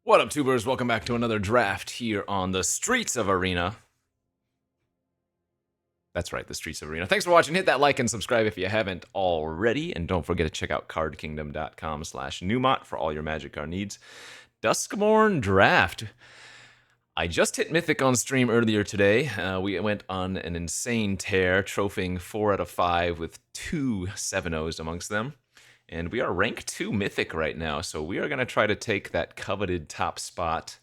What up, tubers? Welcome back to another draft here on the Streets of Arena. That's right, the Streets of Arena. Thanks for watching. Hit that like and subscribe if you haven't already. And don't forget to check out cardkingdom.com/Numot for all your Magic card needs. Duskmourn draft. I just hit Mythic on stream earlier today. We went on an insane tear, trophying 4 out of 5 with 2 7-0s amongst them. And we are rank 2 Mythic right now, so we are going to try to take that coveted top spot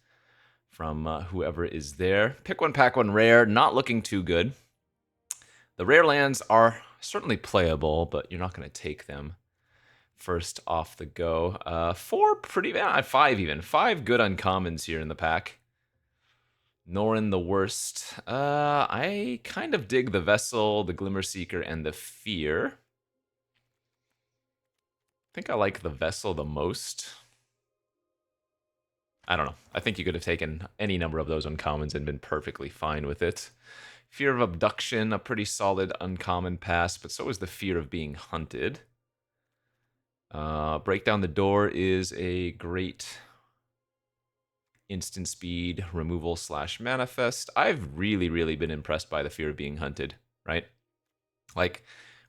from whoever is there. Pick one, pack one rare, not looking too good. The rare lands are certainly playable, but you're not going to take them first off the go. 5 even. 5 good uncommons here in the pack. Norin the worst. I kind of dig the Vessel, the Glimmerseeker, and the Fear. I think I like the Vessel the most. I don't know. I think you could have taken any number of those uncommons and been perfectly fine with it. Fear of Abduction, a pretty solid uncommon pass, but so is the Fear of Being Hunted. Break Down the Door is a great instant speed removal / manifest. I've really been impressed by the Fear of Being Hunted, right? Like,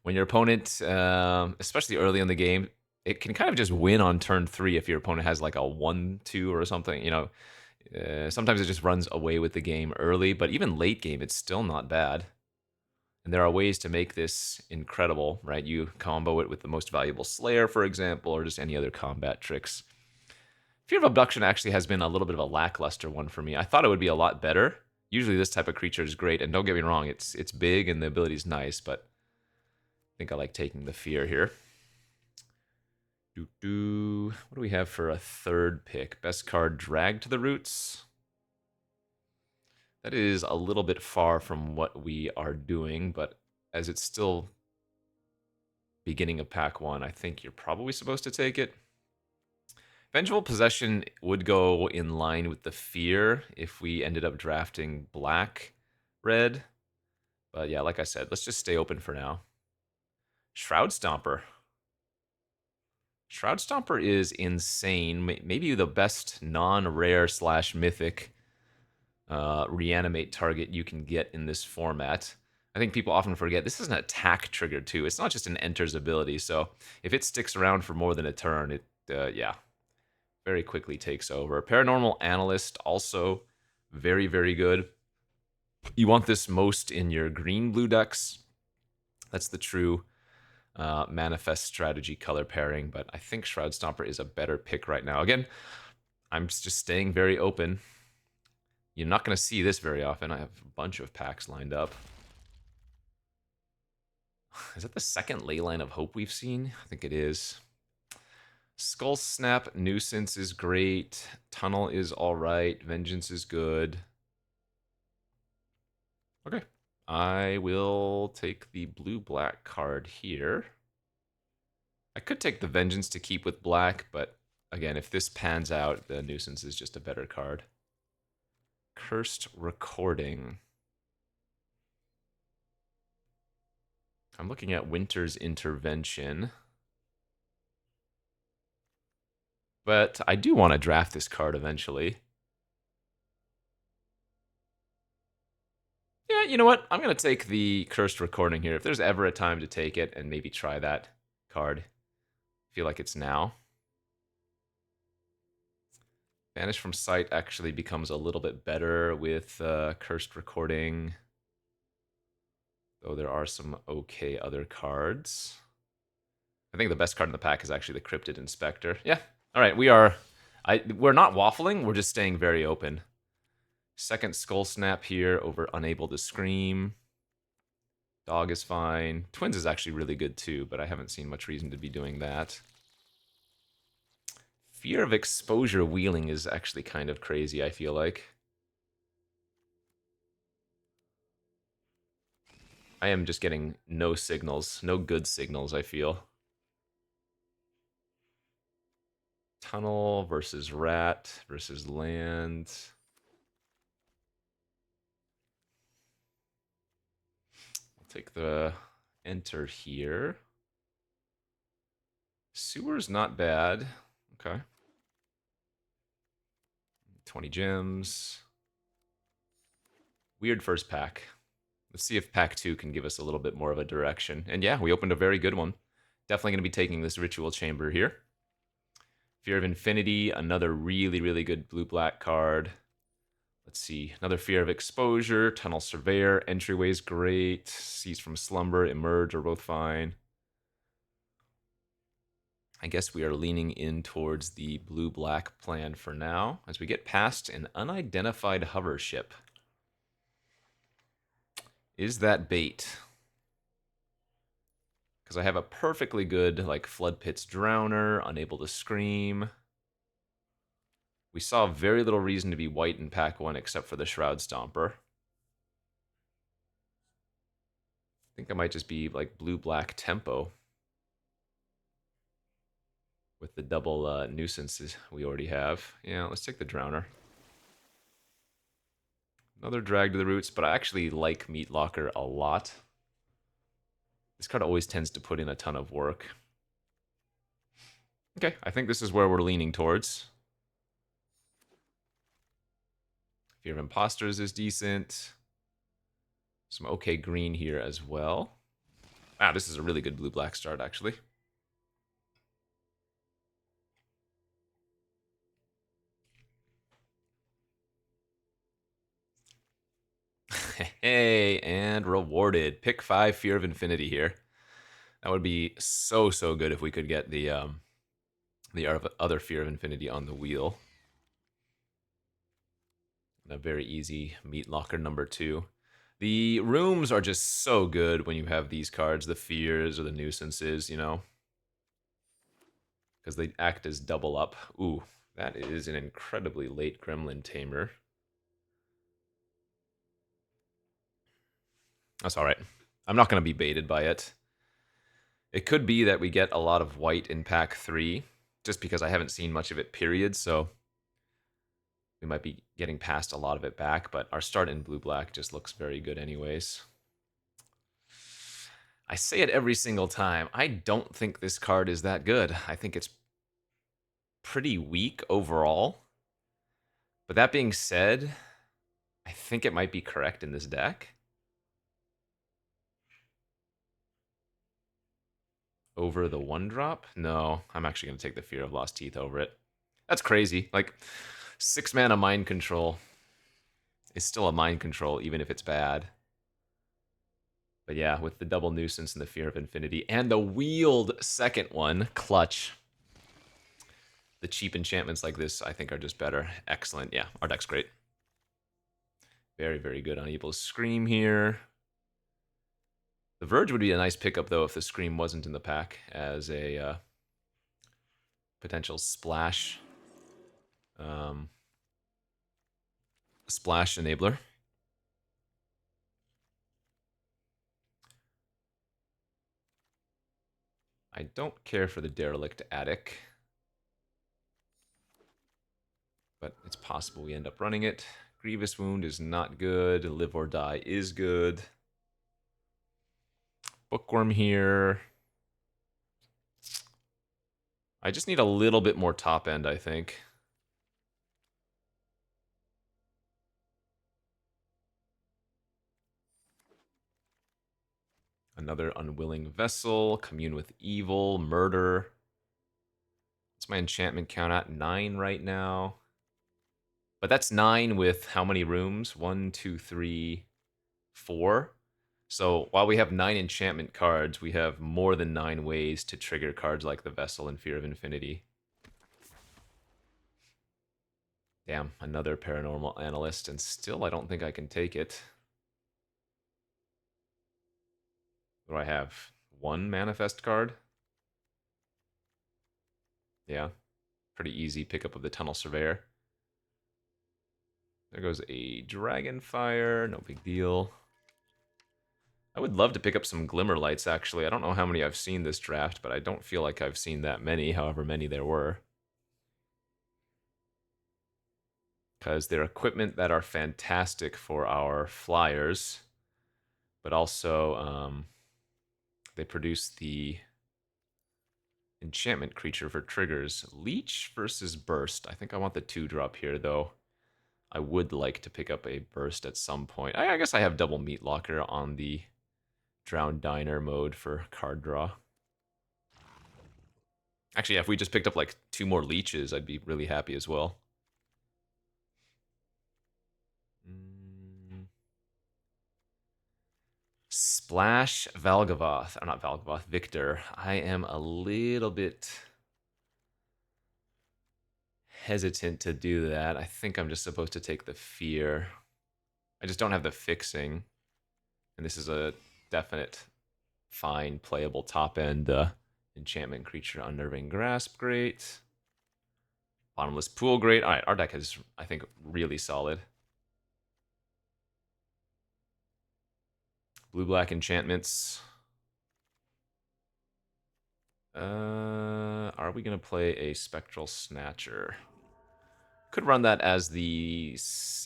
when your opponent, especially early in the game, it can kind of just win on turn 3 if your opponent has like a 1-2 or something, you know. Sometimes it just runs away with the game early, but even late game, it's still not bad. And there are ways to make this incredible, right? You combo it with the Most Valuable Slayer, for example, or just any other combat tricks. Fear of Abduction actually has been a little bit of a lackluster one for me. I thought it would be a lot better. Usually this type of creature is great, and don't get me wrong, it's big and the ability is nice, but I think I like taking the Fear here. What do we have for a third pick? Best card, Drag to the Roots. That is a little bit far from what we are doing, but as it's still beginning of pack 1, I think you're probably supposed to take it. Vengeful Possession would go in line with the Fear if we ended up drafting black-red. But yeah, like I said, let's just stay open for now. Shroud Stomper. Shroud Stomper is insane. Maybe the best non-rare / mythic reanimate target you can get in this format. I think people often forget this is an attack trigger too. It's not just an enters ability. So if it sticks around for more than a turn, it yeah, very quickly takes over. Paranormal Analyst also very good. You want this most in your green-blue decks. That's the true manifest strategy color pairing, but I think Shroud Stomper is a better pick right now. Again, I'm just staying very open. You're not going to see this very often. I have a bunch of packs lined up. Is that the second Leyline of Hope we've seen? I think it is. Skull Snap, Nuisance is great. Tunnel is alright. Vengeance is good. Okay. I will take the blue-black card here. I could take the Vengeance to keep with black, but again, if this pans out, the Nuisance is just a better card. Cursed Recording. I'm looking at Winter's Intervention. But I do want to draft this card eventually. Yeah, you know what? I'm going to take the Cursed Recording here. If there's ever a time to take it and maybe try that card, I feel like it's now. Banish from Sight actually becomes a little bit better with Cursed Recording. Though there are some okay other cards. I think the best card in the pack is actually the Cryptid Inspector. Yeah. All right, we're not waffling. We're just staying very open. Second Skull Snap here over Unable to Scream. Dog is fine. Twins is actually really good too, but I haven't seen much reason to be doing that. Fear of Exposure Wheeling is actually kind of crazy, I feel like. I am just getting no signals, no good signals, I feel. Tunnel versus Rat versus Land. I'll take the Enter here. Sewer's not bad. Okay. 20 gems. Weird first pack. Let's see if pack 2 can give us a little bit more of a direction. And yeah, we opened a very good one. Definitely going to be taking this Ritual Chamber here. Fear of Infinity, another really, really good blue-black card. Let's see, another Fear of Exposure, Tunnel Surveyor, Entryway's great, Seize from Slumber, Emerge are both fine. I guess we are leaning in towards the blue-black plan for now, as we get past an unidentified hover ship. Is that bait? Because I have a perfectly good, like, Flood Pit's Drowner, Unable to Scream. We saw very little reason to be white in pack 1 except for the Shroud Stomper. I think I might just be, like, blue-black tempo with the double nuisances we already have. Yeah, let's take the Drowner. Another Drag to the Roots, but I actually like Meat Locker a lot. This card always tends to put in a ton of work. Okay, I think this is where we're leaning towards. Fear of Imposters is decent. Some okay green here as well. Wow, this is a really good blue-black start, actually. Hey, and rewarded. Pick 5 Fear of Infinity here. That would be so, so good if we could get the other Fear of Infinity on the wheel. And a very easy Meat Locker number 2. The rooms are just so good when you have these cards, the Fears or the Nuisances, you know? Because they act as double up. Ooh, that is an incredibly late Gremlin Tamer. That's alright. I'm not going to be baited by it. It could be that we get a lot of white in pack 3, just because I haven't seen much of it, period, so we might be getting past a lot of it back, but our start in blue-black just looks very good anyways. I say it every single time. I don't think this card is that good. I think it's pretty weak overall. But that being said, I think it might be correct in this deck. Over the 1-drop? No, I'm actually going to take the Fear of Lost Teeth over it. That's crazy. Like, 6 mana Mind Control is still a Mind Control, even if it's bad. But yeah, with the double Nuisance and the Fear of Infinity, and the wheeled second one, clutch. The cheap enchantments like this, I think, are just better. Excellent. Yeah, our deck's great. Very, very good. Unable to Scream here. The Verge would be a nice pickup, though, if the Scream wasn't in the pack as a potential splash. Splash enabler. I don't care for the Derelict Attic, but it's possible we end up running it. Grievous Wound is not good. Live or Die is good. Bookworm here. I just need a little bit more top end, I think. Another Unwilling Vessel, Commune with Evil, Murder. What's my enchantment count at? 9 right now. But that's 9 with how many rooms? 1, 2, 3, 4. So while we have 9 enchantment cards, we have more than 9 ways to trigger cards like the Vessel and Fear of Infinity. Damn, another Paranormal Analyst, and still I don't think I can take it. What do I have? 1 Manifest card? Yeah, pretty easy pickup of the Tunnel Surveyor. There goes a Dragonfire, no big deal. I would love to pick up some Glimmer Lights, actually. I don't know how many I've seen this draft, but I don't feel like I've seen that many, however many there were. Because they're equipment that are fantastic for our flyers, but also they produce the enchantment creature for triggers. Leech versus Burst. I think I want the 2-drop here, though. I would like to pick up a burst at some point. I guess I have double Meat Locker on the Drowned Diner mode for card draw. Actually, yeah, if we just picked up like 2 more leeches, I'd be really happy as well. Splash Valgavoth. Or not Valgavoth, Victor. I am a little bit hesitant to do that. I think I'm just supposed to take the fear. I just don't have the fixing. And this is a definite fine playable top end enchantment creature. Unnerving Grasp, great. Bottomless Pool, great. All right, our deck is, I think, really solid. Blue-black enchantments. Are we going to play a Spectral Snatcher? Could run that as the,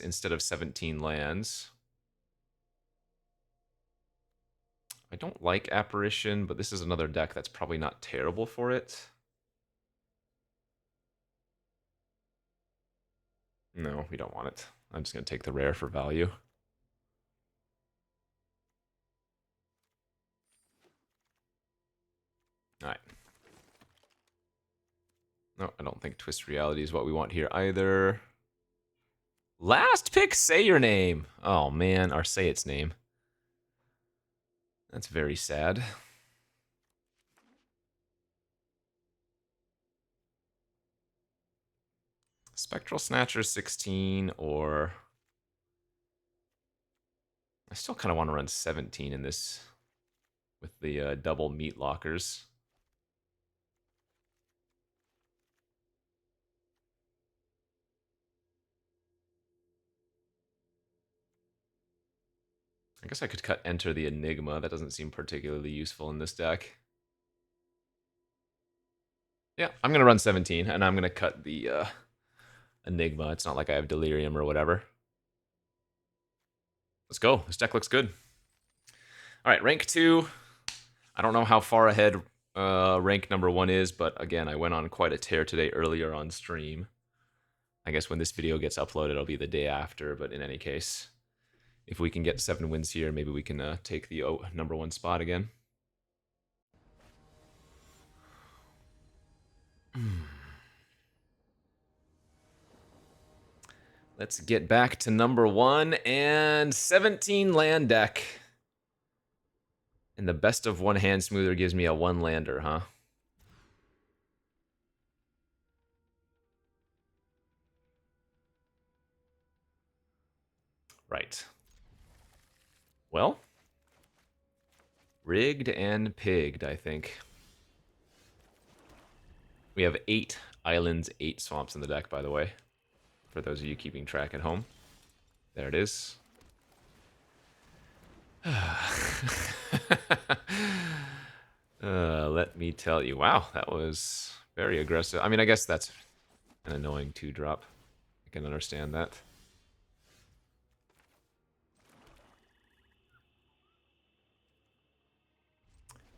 instead of 17 lands. I don't like Apparition, but this is another deck that's probably not terrible for it. No, we don't want it. I'm just going to take the rare for value. All right. No, I don't think Twist Reality is what we want here either. Last pick, say your name. Oh, man, or say its name. That's very sad. Spectral Snatcher 16, or... I still kind of want to run 17 in this with the double Meat Lockers. I guess I could cut Enter the Enigma. That doesn't seem particularly useful in this deck. Yeah, I'm going to run 17, and I'm going to cut the Enigma. It's not like I have Delirium or whatever. Let's go. This deck looks good. All right, rank 2. I don't know how far ahead rank number 1 is, but again, I went on quite a tear today earlier on stream. I guess when this video gets uploaded, it'll be the day after, but in any case, if we can get 7 wins here, maybe we can take the number 1 spot again. Let's get back to number 1 and 17 land deck. And the best of 1 hand smoother gives me a 1 lander, huh? Right. Well, rigged and pigged, I think. We have 8 islands, 8 swamps in the deck, by the way. For those of you keeping track at home. There it is. Let me tell you. Wow, that was very aggressive. I mean, I guess that's an annoying 2-drop. I can understand that.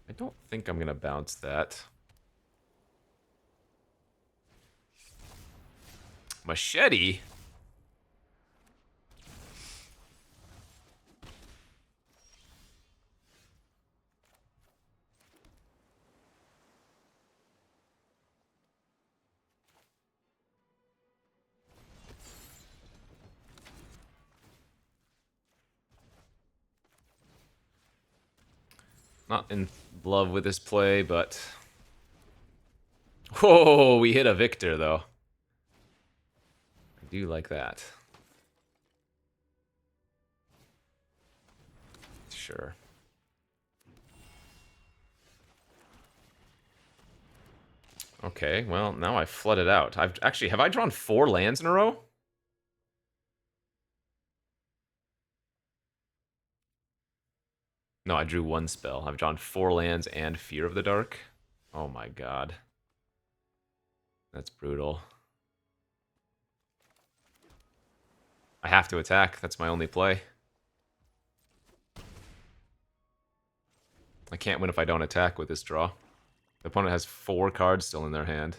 I don't think I'm going to bounce that. Machete? Not in love with this play, but... Whoa, we hit a victor, though. I do like that. Sure. Okay, well, now I've flooded out. Have I drawn 4 lands in a row? No, I drew 1 spell. I've drawn 4 lands and Fear of the Dark. Oh my god. That's brutal. I have to attack. That's my only play. I can't win if I don't attack with this draw. The opponent has 4 cards still in their hand.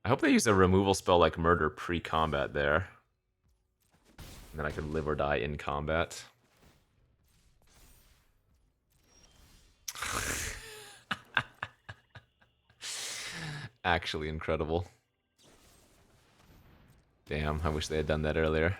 I hope they use a removal spell like Murder pre-combat there. And then I could live or die in combat. Actually incredible. Damn, I wish they had done that earlier.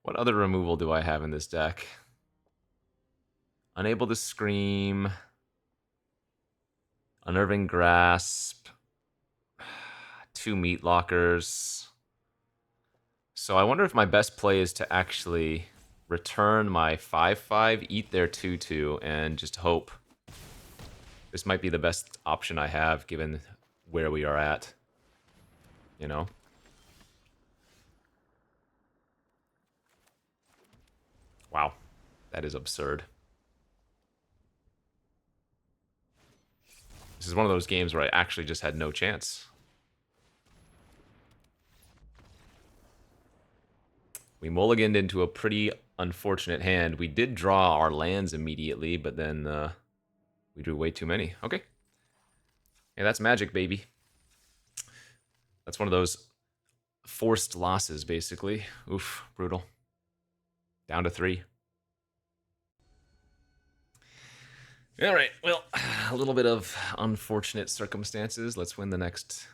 What other removal do I have in this deck? Unable to Scream. Unnerving Grasp. 2 Meat Lockers. So I wonder if my best play is to actually return my 5/5, eat their 2/2, and just hope. This might be the best option I have given where we are at. You know? Wow. That is absurd. This is one of those games where I actually just had no chance. We mulliganed into a pretty unfortunate hand. We did draw our lands immediately, but then we drew way too many. Okay. Yeah, that's magic, baby. That's one of those forced losses, basically. Oof, brutal. Down to 3. All right, well, a little bit of unfortunate circumstances. Let's win the next.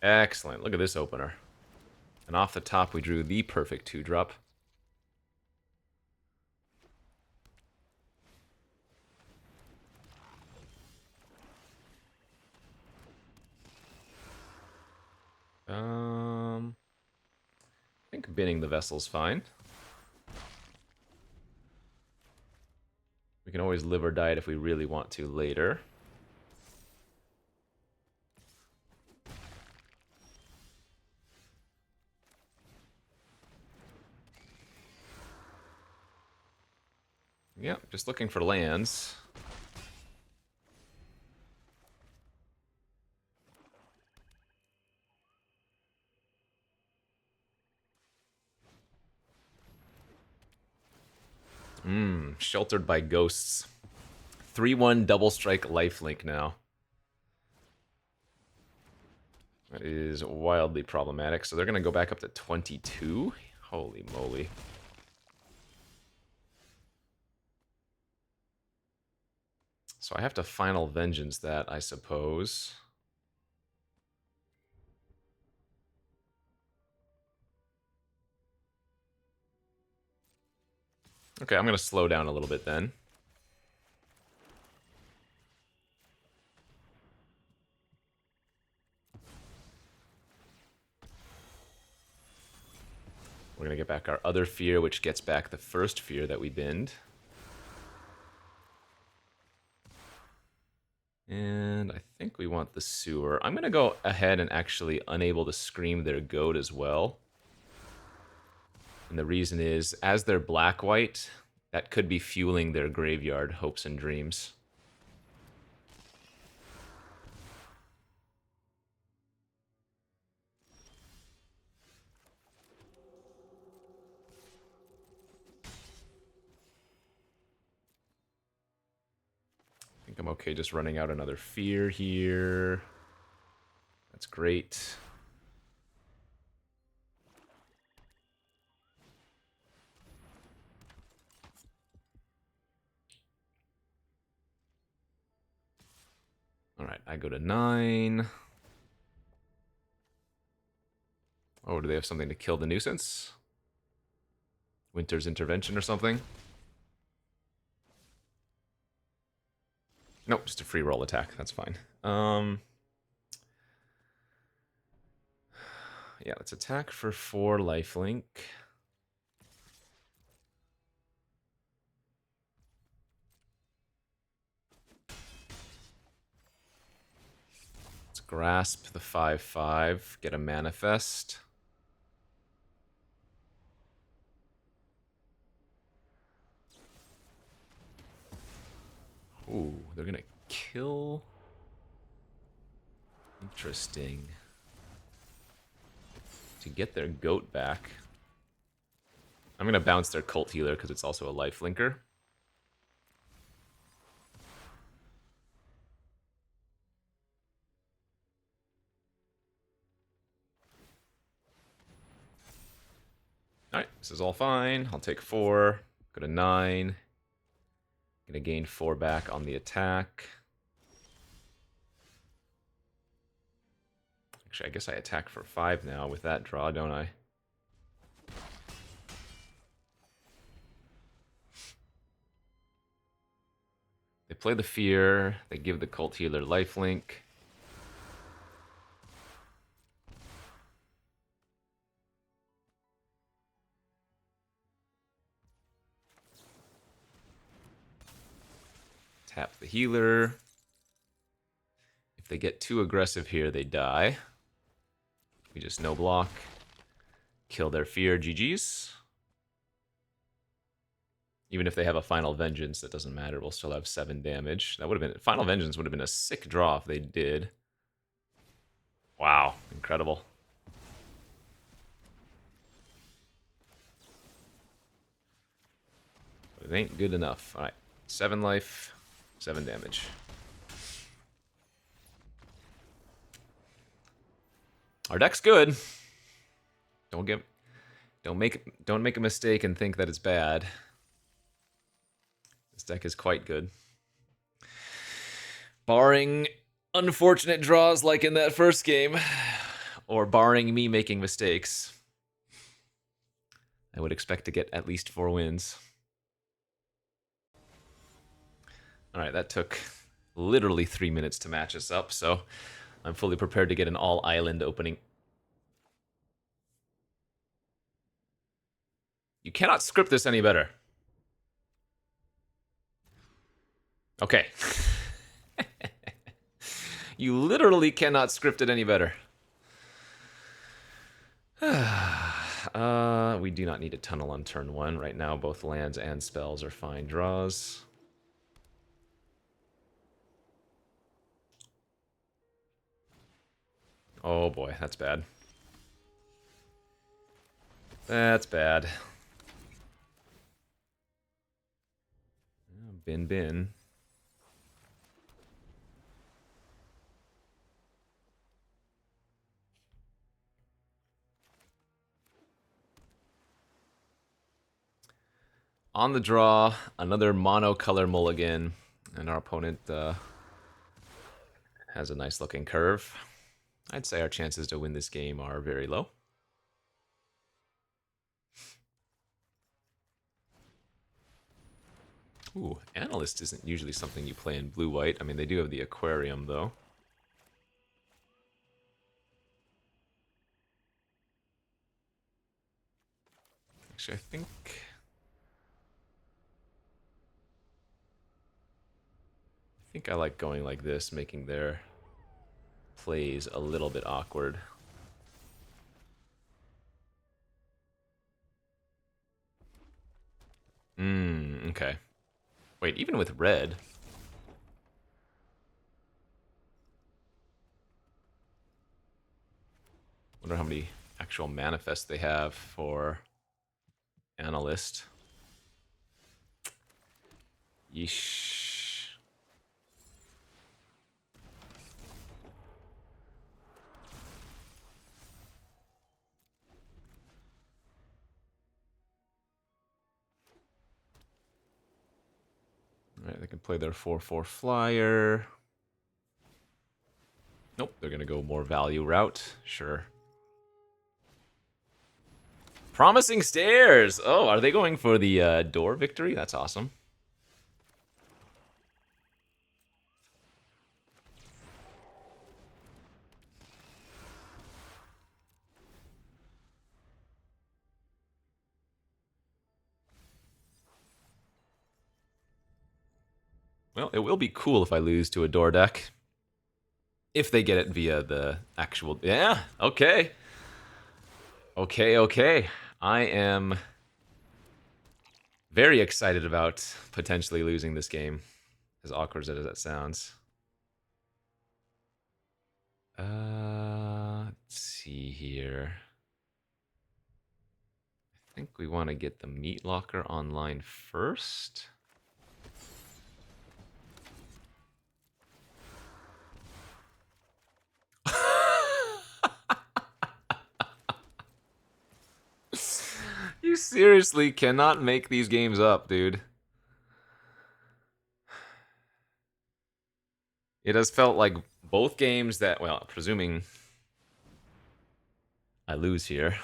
Excellent. Look at this opener. And off the top, we drew the perfect 2-drop. I think binning the vessel's fine. We can always live or die it if we really want to later. Yep, just looking for lands. Sheltered by Ghosts. 3/1 double strike lifelink now. That is wildly problematic. So they're going to go back up to 22. Holy moly. So I have to Final Vengeance that, I suppose. Okay, I'm going to slow down a little bit then. We're going to get back our other fear, which gets back the first fear that we binned. And I think we want the sewer. I'm going to go ahead and actually unable to Scream their goat as well. And the reason is, as they're black-white, that could be fueling their graveyard hopes and dreams. I think I'm okay just running out another fear here. That's great. Alright, I go to 9. Oh, do they have something to kill the nuisance? Winter's Intervention or something? Nope, just a free roll attack. That's fine. Yeah, let's attack for 4 lifelink. Let's grasp the 5/5, get a manifest. Ooh, they're gonna kill. Interesting. To get their goat back. I'm going to bounce their cult healer because it's also a life linker. Alright, this is all fine. I'll take 4. Go to 9. Gonna gain 4 back on the attack. Actually, I guess I attack for 5 now with that draw, don't I? They play the fear. They give the cult healer lifelink. Tap the healer. If they get too aggressive here, they die. We just no block. Kill their fear, GG's. Even if they have a Final Vengeance, that doesn't matter. We'll still have 7 damage. That would have been... Final Vengeance would have been a sick draw if they did. Wow, incredible. But it ain't good enough. Alright, 7 life, 7 damage. Our deck's good. Don't make a mistake and think that it's bad. This deck is quite good. Barring unfortunate draws like in that first game, or barring me making mistakes, I would expect to get at least 4 wins. Alright, that took literally 3 minutes to match us up, so I'm fully prepared to get an all-island opening. You cannot script this any better. Okay. You literally cannot script it any better. We do not need a tunnel on turn 1. Right now, both lands and spells are fine draws. Oh boy, that's bad. That's bad. Bin. On the draw, another monocolor mulligan, and our opponent has a nice looking curve. I'd say our chances to win this game are very low. Ooh, Analyst isn't usually something you play in blue-white. I mean, they do have the Aquarium, though. Actually, I think I like going like this, making their plays a little bit awkward. Okay. Wait, even with red... Wonder how many actual manifests they have for Analyst. Yeesh. Alright, they can play their 4/4 flyer. Nope, they're gonna go more value route. Sure. Promising Stairs! Oh, are they going for the door victory? That's awesome. Well, it will be cool if I lose to a door deck. If they get it via the actual... Yeah, okay. Okay. I am very excited about potentially losing this game, as awkward as that sounds. see here. I think we want to get the meat locker online first. You seriously cannot make these games up, dude. It has felt like both games that, well, presuming I lose here,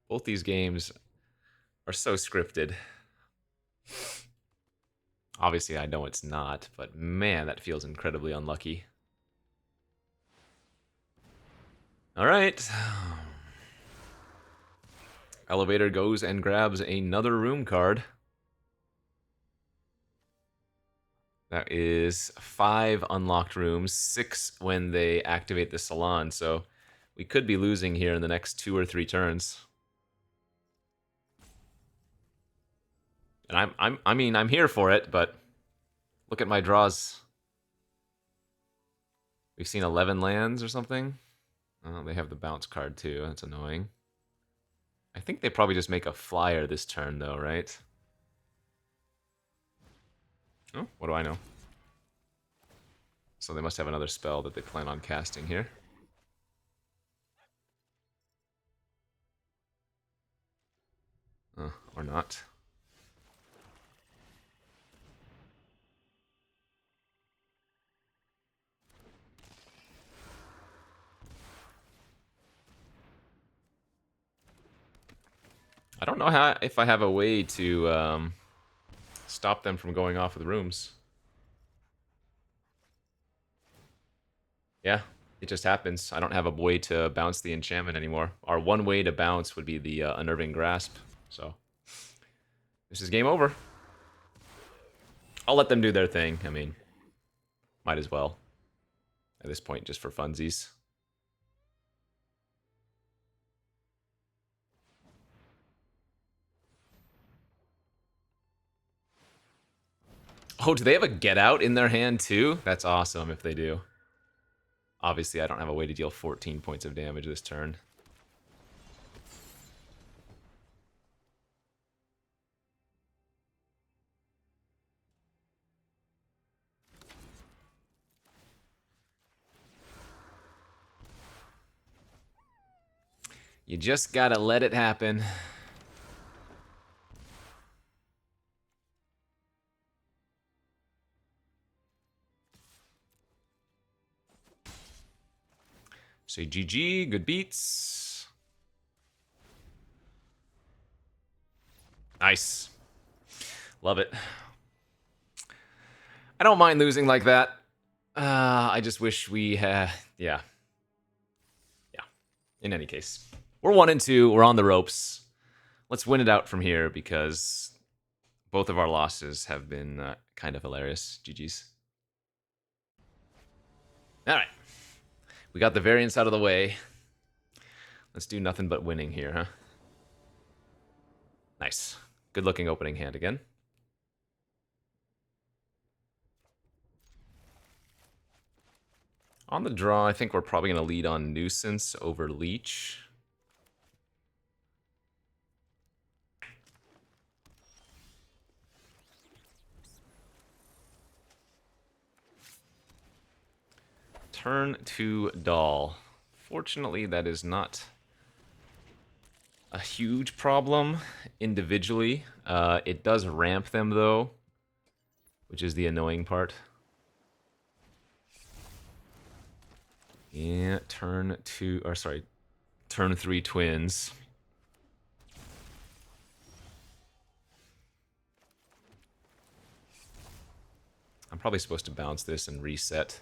both these games are so scripted. Obviously, I know it's not, but man, that feels incredibly unlucky. All right. Elevator goes and grabs another room card. That is 5 unlocked rooms, 6 when they activate the salon. So we could be losing here in the next 2 or 3 turns. And I'm here for it, but look at my draws. We've seen 11 lands or something. Oh, they have the bounce card too. That's annoying. I think they probably just make a flyer this turn though, right? Oh, what do I know? So they must have another spell that they plan on casting here. Or not. I don't know if I have a way to stop them from going off with rooms. Yeah, it just happens. I don't have a way to bounce the enchantment anymore. Our one way to bounce would be the Unnerving Grasp. So this is game over. I'll let them do their thing. I mean, might as well. At this point, just for funsies. Oh, do they have a Get Out in their hand too? That's awesome if they do. Obviously, I don't have a way to deal 14 points of damage this turn. You just gotta let it happen. Say GG, good beats. Nice. Love it. I don't mind losing like that. I just wish we had... Yeah. In any case. We're 1-2. We're on the ropes. Let's win it out from here because both of our losses have been kind of hilarious. GG's. All right. We got the variance out of the way. Let's do nothing but winning here, huh? Nice. Good looking opening hand again. On the draw, I think we're probably going to lead on Nuisance over Leech. Turn to Doll. Fortunately, that is not a huge problem individually. It does ramp them, though, which is the annoying part. Yeah, turn 3 Twins. I'm probably supposed to bounce this and reset.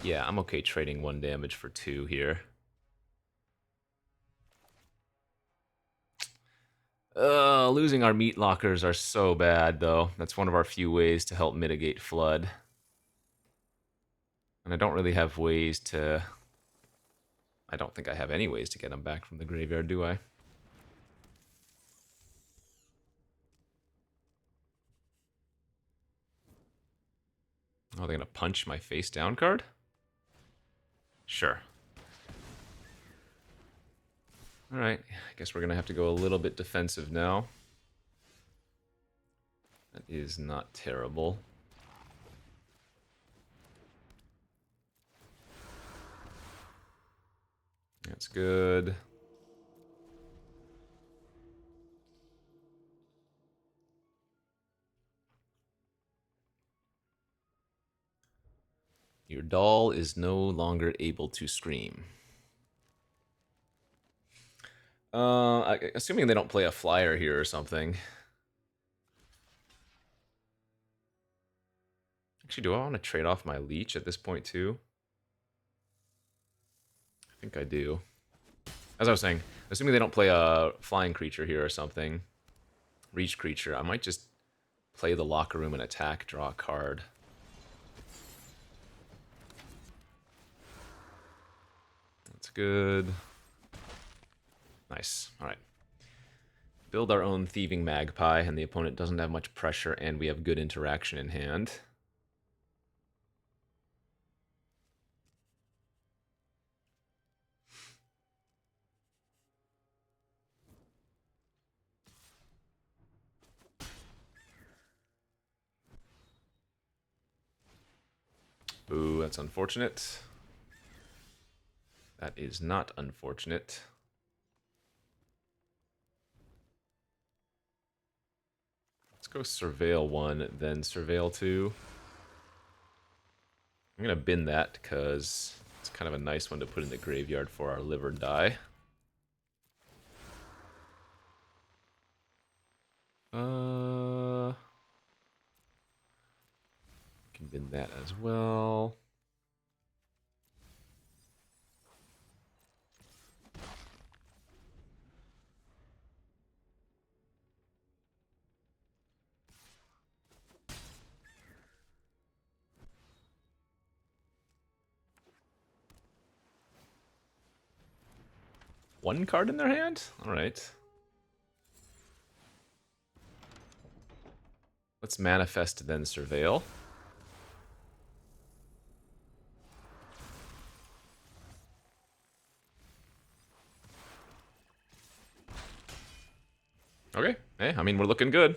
Yeah, I'm okay trading 1 damage for 2 here. Losing our meat lockers are so bad, though. That's one of our few ways to help mitigate flood. And I don't really have ways to... I don't think I have any ways to get them back from the graveyard, do I? Oh, they're gonna punch my face down card? Sure. Alright, I guess we're gonna have to go a little bit defensive now. That is not terrible. That's good. Your doll is no longer able to scream. Assuming they don't play a flyer here or something. Actually, do I want to trade off my leech at this point too? I think I do. As I was saying, assuming they don't play a flying creature here or something, reach creature, I might just play the locker room and attack, draw a card. That's good. Nice. All right. Build our own thieving magpie, and the opponent doesn't have much pressure, and we have good interaction in hand. Ooh, that's unfortunate. That is not unfortunate. Let's go Surveil 1, then Surveil 2. I'm going to bin that because it's kind of a nice one to put in the graveyard for our liver die. Can bin that as well. One card in their hand? Alright. Let's manifest, then Surveil. Okay. Hey, I mean, we're looking good.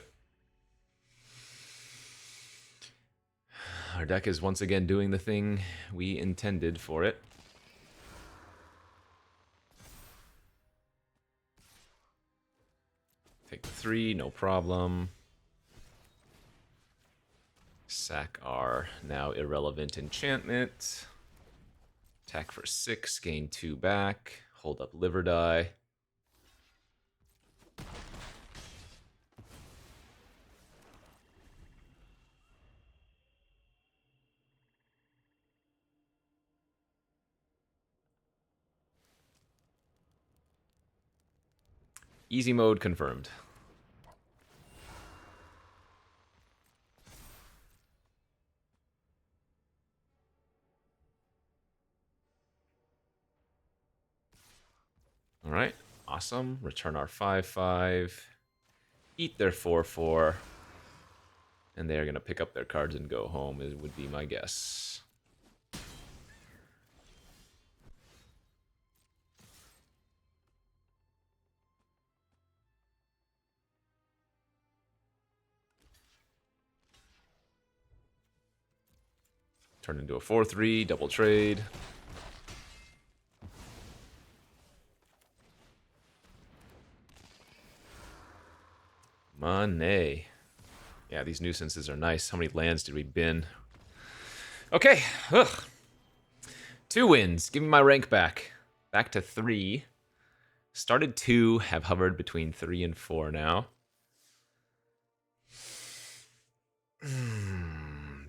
Our deck is once again doing the thing we intended for it. Take the 3, no problem. Sack our now irrelevant enchantment. Attack for 6, gain 2 back. Hold up liver die. Easy mode confirmed. All right, awesome. Return our 5/5. Eat their 4/4. And they're going to pick up their cards and go home, it would be my guess. Turn into a 4/3, double trade. Money. Yeah, these nuisances are nice. How many lands did we bin? Okay. Ugh. 2 wins. Give me my rank back. Back to 3. Started 2, have hovered between 3 and 4 now.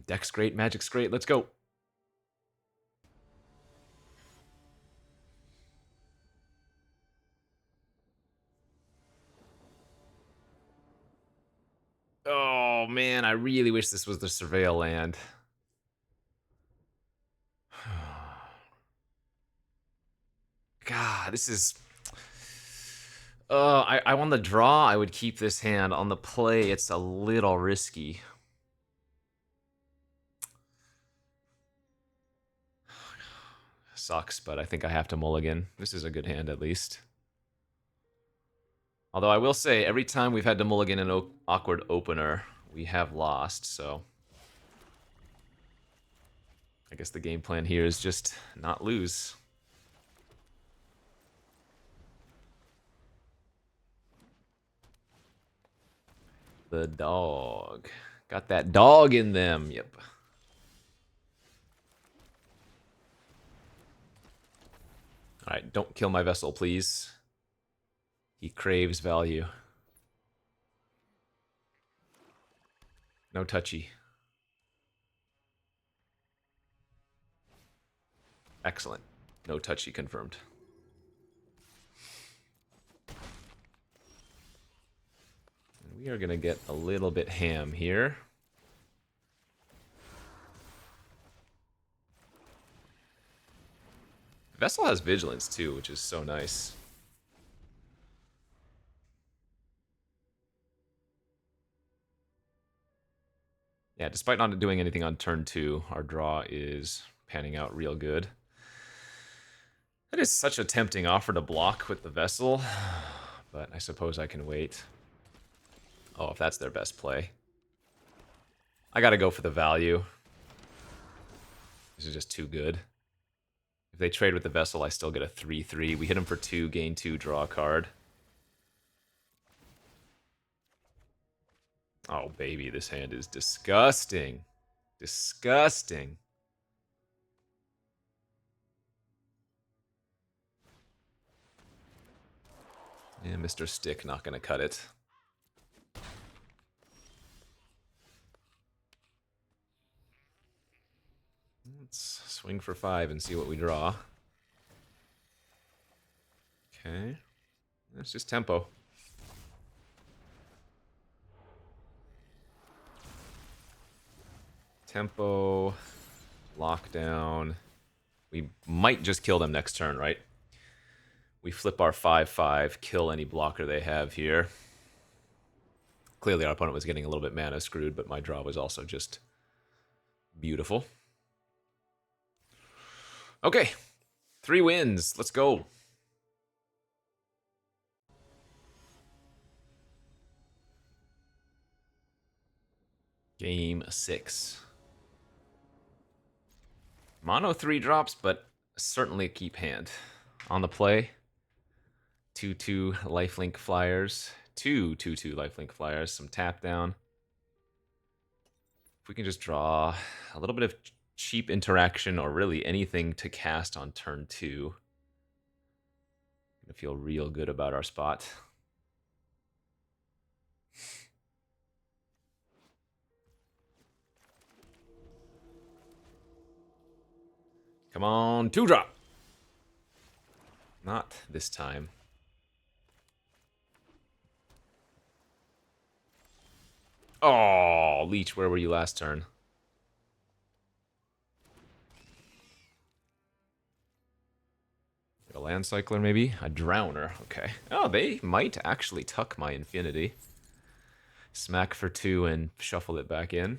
Deck's great, Magic's great. Let's go. Oh, man, I really wish this was the Surveil land. God, this is... I want the draw. I would keep this hand. On the play, it's a little risky. sucks, but I think I have to mulligan. This is a good hand, at least. Although I will say, every time we've had to mulligan an awkward opener, we have lost, so... I guess the game plan here is just not lose. The dog. Got that dog in them, yep. Alright, don't kill my vessel, please. He craves value. No touchy. Excellent. No touchy confirmed. And we are going to get a little bit ham here. Vessel has vigilance too, which is so nice. Yeah, despite not doing anything on turn 2, our draw is panning out real good. That is such a tempting offer to block with the Vessel, but I suppose I can wait. Oh, if that's their best play. I gotta go for the value. This is just too good. If they trade with the Vessel, I still get a 3-3. We hit them for 2, gain 2, draw a card. Oh, baby, this hand is disgusting. Disgusting. Yeah, Mr. Stick not gonna cut it. Let's swing for 5 and see what we draw. Okay. It's just tempo. Tempo, lockdown. We might just kill them next turn, right? We flip our 5-5, kill any blocker they have here. Clearly our opponent was getting a little bit mana screwed, but my draw was also just beautiful. Okay, 3 wins. Let's go. Game 6. Mono 3 drops, but certainly a keep hand. On the play, 2/2 lifelink flyers. 2 2/2 lifelink flyers, some tap down. If we can just draw a little bit of cheap interaction or really anything to cast on turn 2, I'm gonna feel real good about our spot. Come on, 2-drop. Not this time. Oh, Leech, where were you last turn? A land cycler, maybe? A drowner, okay. Oh, they might actually tuck my infinity. Smack for 2 and shuffle it back in.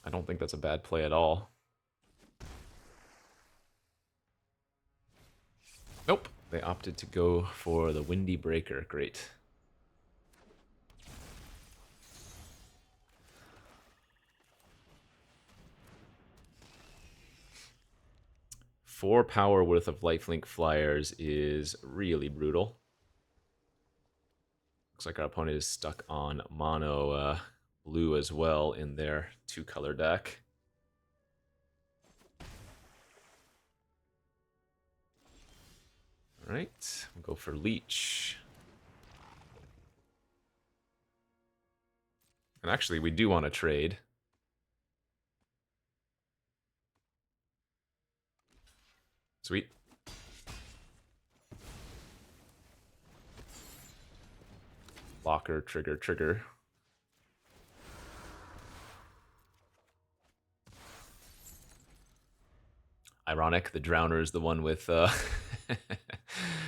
I don't think that's a bad play at all. Nope, they opted to go for the Windy Breaker. Great. Four power worth of lifelink flyers is really brutal. Looks like our opponent is stuck on mono blue as well in their 2-color deck. All right, we'll go for Leech. And actually, we do want to trade. Sweet. Blocker, trigger, trigger. Ironic, the Drowner is the one with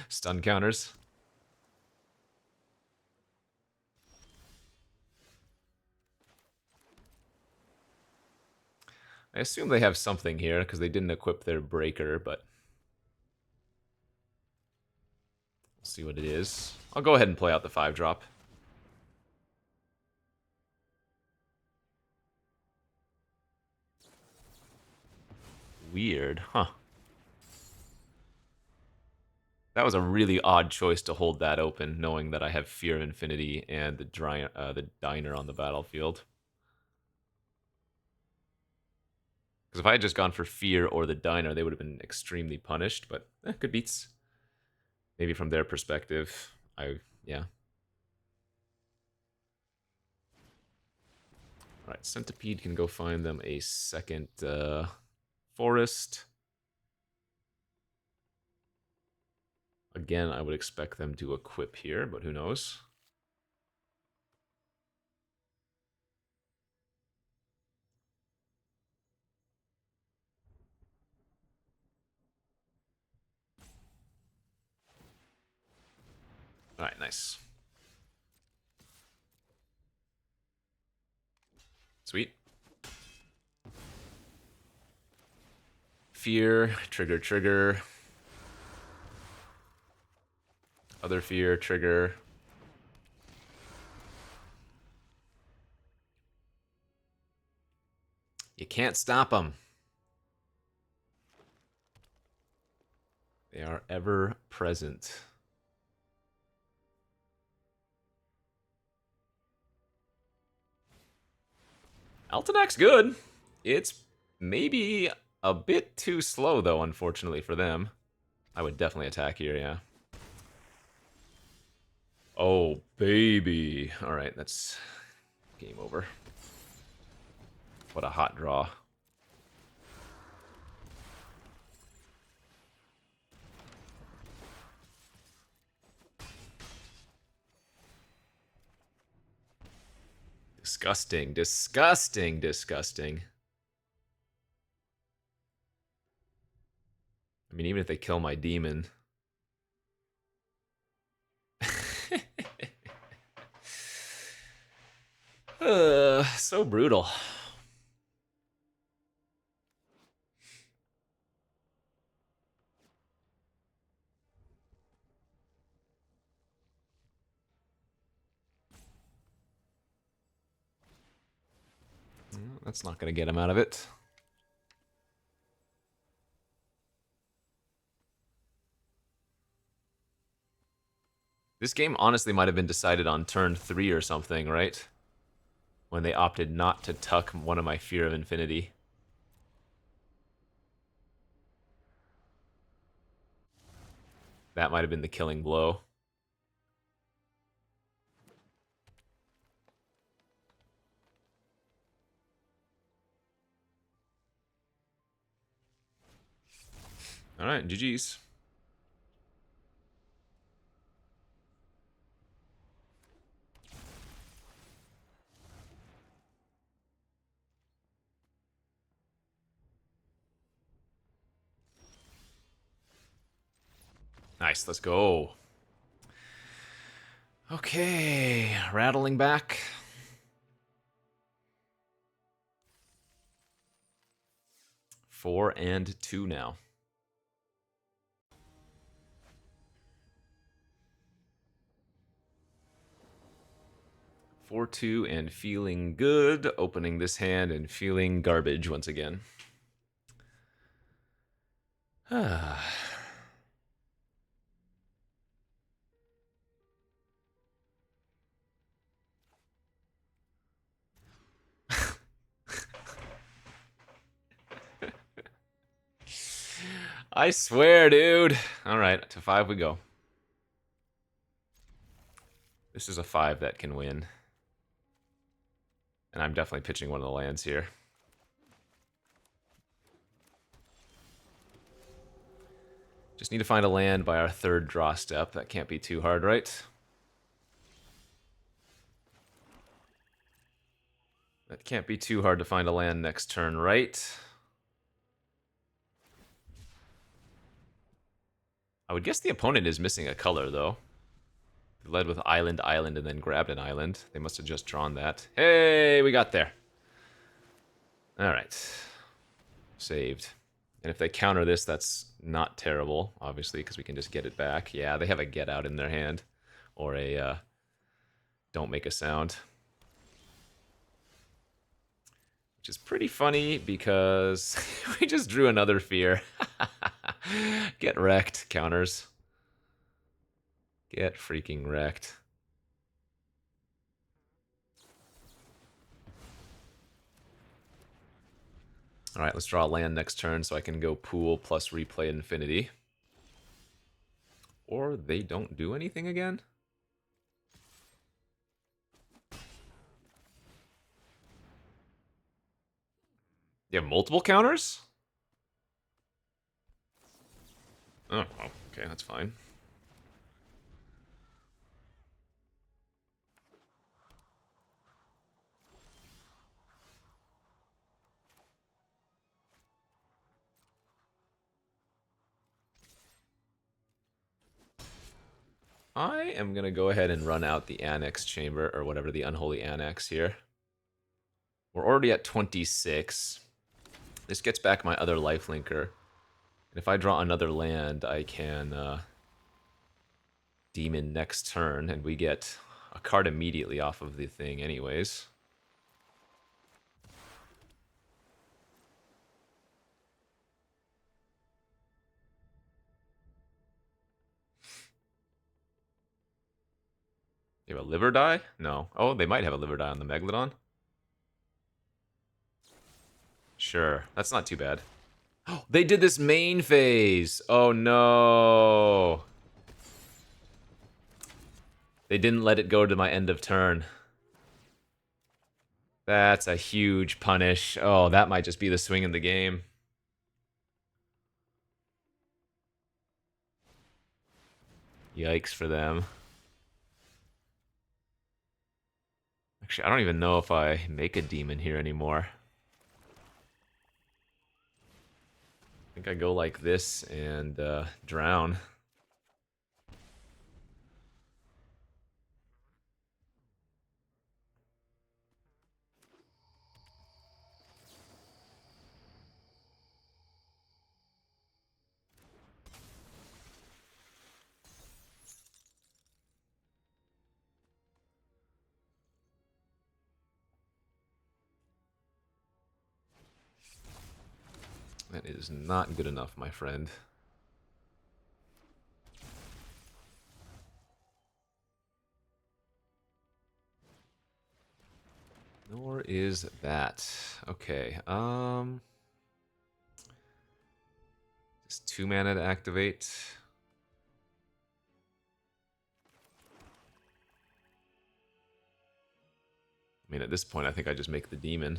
stun counters. I assume they have something here, because they didn't equip their breaker, but... we'll see what it is. I'll go ahead and play out the 5-drop. Weird, huh? That was a really odd choice to hold that open, knowing that I have Fear of Infinity and the Diner on the battlefield. Because if I had just gone for Fear or the Diner, they would have been extremely punished, but good beats. Maybe from their perspective, yeah. Alright, Centipede can go find them a second forest. Again, I would expect them to equip here, but who knows? Alright, nice. Sweet. Fear, trigger, trigger. Other fear, trigger. You can't stop them. They are ever present. Altanac's good. It's maybe a bit too slow, though, unfortunately, for them. I would definitely attack here, yeah. Oh, baby. Alright, that's game over. What a hot draw. Disgusting, disgusting, disgusting. I mean, even if they kill my demon. So brutal. That's not going to get him out of it. This game honestly might have been decided on turn 3 or something, right? When they opted not to tuck one of my Fear of Infinity. That might have been the killing blow. Alright, GG's. Nice, let's go. Okay, rattling back. Four and 2 now. 4-2 and feeling good. Opening this hand and feeling garbage once again. I swear, dude. Alright, to 5 we go. This is a 5 that can win. And I'm definitely pitching one of the lands here. Just need to find a land by our 3rd draw step. That can't be too hard, right? That can't be too hard to find a land next turn, right? I would guess the opponent is missing a color, though. They led with island, island, and then grabbed an island. They must have just drawn that. Hey, we got there. Alright. saved. And if they counter this, that's not terrible, obviously, because we can just get it back. Yeah, they have a get out in their hand. Or a don't make a sound. Which is pretty funny because we just drew another fear. Get wrecked, counters. Get freaking wrecked. Alright, let's draw a land next turn so I can go pool plus replay infinity. Or they don't do anything again? You have multiple counters? Oh, okay, that's fine. I am going to go ahead and run out the Annex Chamber, or whatever, the Unholy Annex here. We're already at 26. This gets back my other lifelinker. And if I draw another land, I can Demon next turn, and we get a card immediately off of the thing anyways. You have a liver die? No. Oh, they might have a liver die on the Megalodon. Sure, that's not too bad. Oh, they did this main phase. Oh no. They didn't let it go to my end of turn. That's a huge punish. Oh, that might just be the swing in the game. Yikes for them. Actually, I don't even know if I make a demon here anymore. I think I go like this and drown. That is not good enough, my friend. Nor is that. Okay, just 2 mana to activate. I mean, at this point, I think I just make the demon.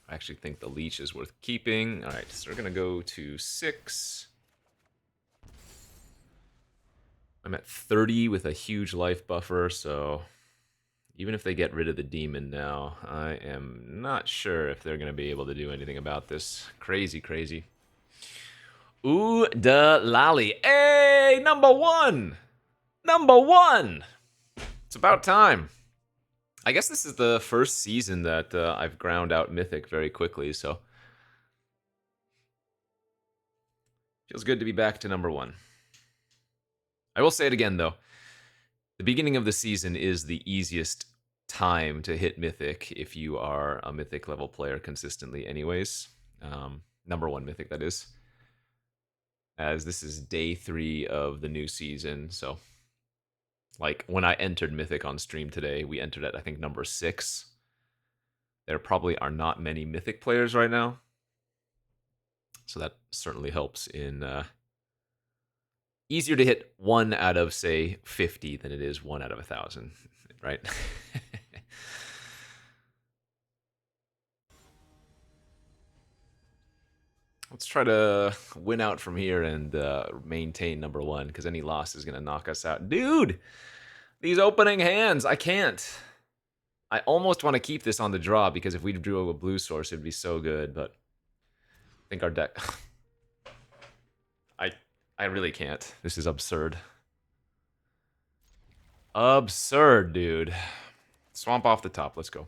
I actually think the leech is worth keeping. Alright, so we're gonna go to 6. I'm at 30 with a huge life buffer, so even if they get rid of the demon now, I am not sure if they're gonna be able to do anything about this. Crazy, crazy. Ooh, da lolly. Hey, number 1! Number 1! It's about time. I guess this is the first season that I've ground out Mythic very quickly, so feels good to be back to number 1. I will say it again, though. The beginning of the season is the easiest time to hit Mythic if you are a Mythic level player consistently anyways. Number 1 Mythic, that is. As this is day 3 of the new season, so like when I entered Mythic on stream today, we entered at I think number 6. There probably are not many Mythic players right now, so that certainly helps in easier to hit 1 out of say 50 than it is 1 out of 1,000, right? Let's try to win out from here and maintain number 1, because any loss is going to knock us out. Dude, these opening hands, I can't. I almost want to keep this on the draw, because if we drew a blue source, it'd be so good, but I think our deck... I really can't. This is absurd. Absurd, dude. Swamp off the top. Let's go.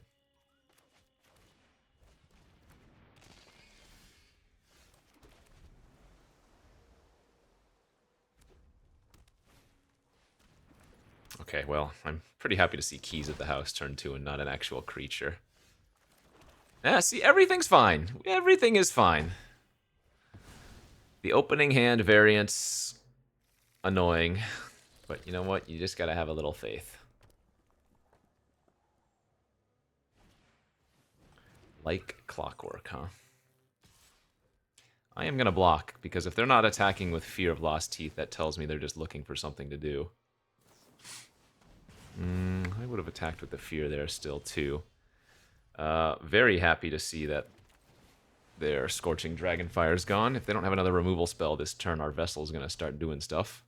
Okay, well, I'm pretty happy to see keys at the house turn 2 and not an actual creature. Yeah, see, everything's fine. Everything is fine. The opening hand variance, annoying. But you know what? You just gotta have a little faith. Like clockwork, huh? I am gonna block, because if they're not attacking with Fear of Lost Teeth, that tells me they're just looking for something to do. I would have attacked with the Fear there still, too. Very happy to see that their Scorching Dragonfire's gone. If they don't have another removal spell this turn, our Vessel's gonna start doing stuff.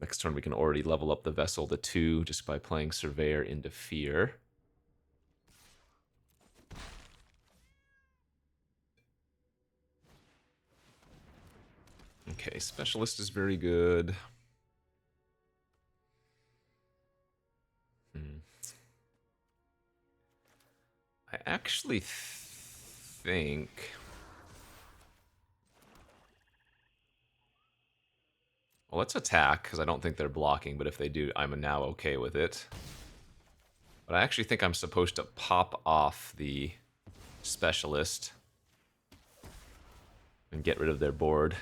Next turn we can already level up the Vessel to 2 just by playing Surveyor into Fear. Okay, Specialist is very good. I actually think... Well, let's attack, because I don't think they're blocking, but if they do, I'm now okay with it. But I actually think I'm supposed to pop off the Specialist and get rid of their board.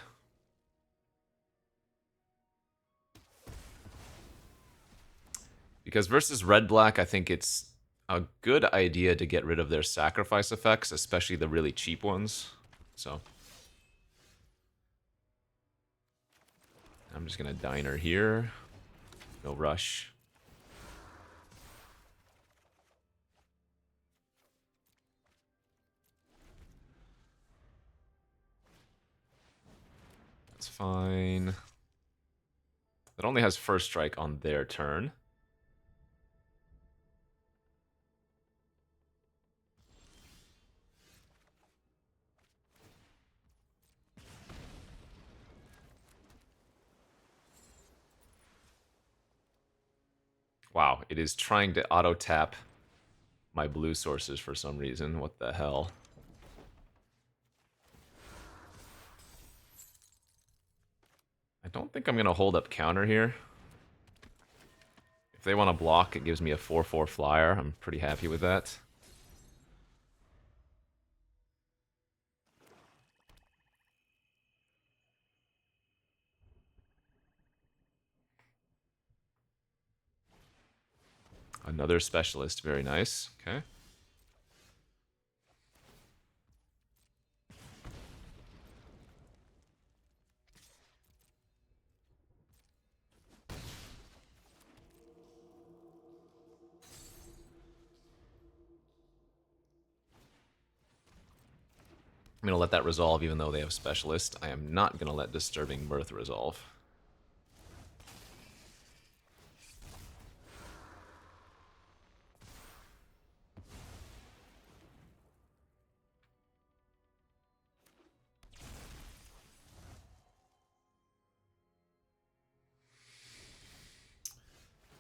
Because versus red-black, I think it's a good idea to get rid of their sacrifice effects, especially the really cheap ones. So I'm just gonna diner here. No rush. That's fine. It only has first strike on their turn. Wow, it is trying to auto-tap my blue sources for some reason. What the hell? I don't think I'm going to hold up counter here. If they want to block, it gives me a 4/4 flyer. I'm pretty happy with that. Another Specialist, very nice. Okay. I'm going to let that resolve even though they have Specialist. I am not going to let Disturbing Mirth resolve.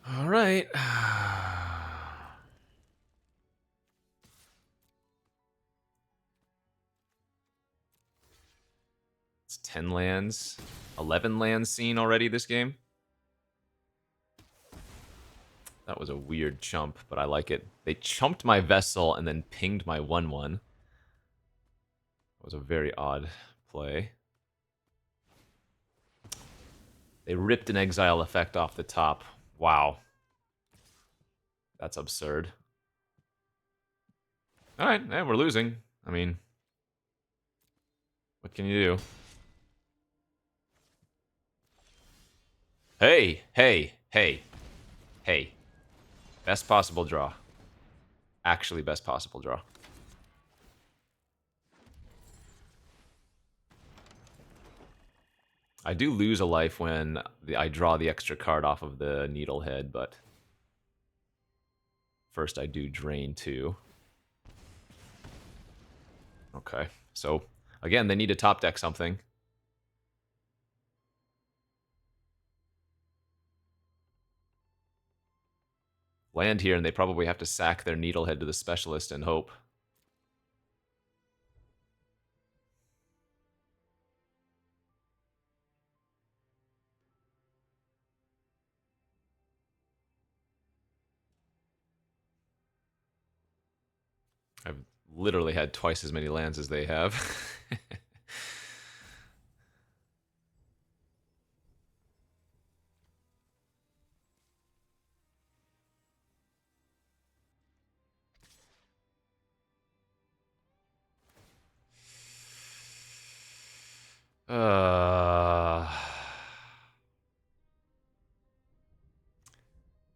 All right. It's 10 lands. 11 lands seen already this game. That was a weird chump, but I like it. They chumped my Vessel and then pinged my 1/1. That was a very odd play. They ripped an exile effect off the top. Wow. That's absurd. Alright, we're losing. I mean, what can you do? Hey, hey, hey, hey. Best possible draw. Actually, best possible draw. I do lose a life when I draw the extra card off of the Needlehead, but first I do drain 2. Okay, so again, they need to top deck something. land here, and they probably have to sack their Needlehead to the Specialist and hope. I've literally had twice as many lands as they have.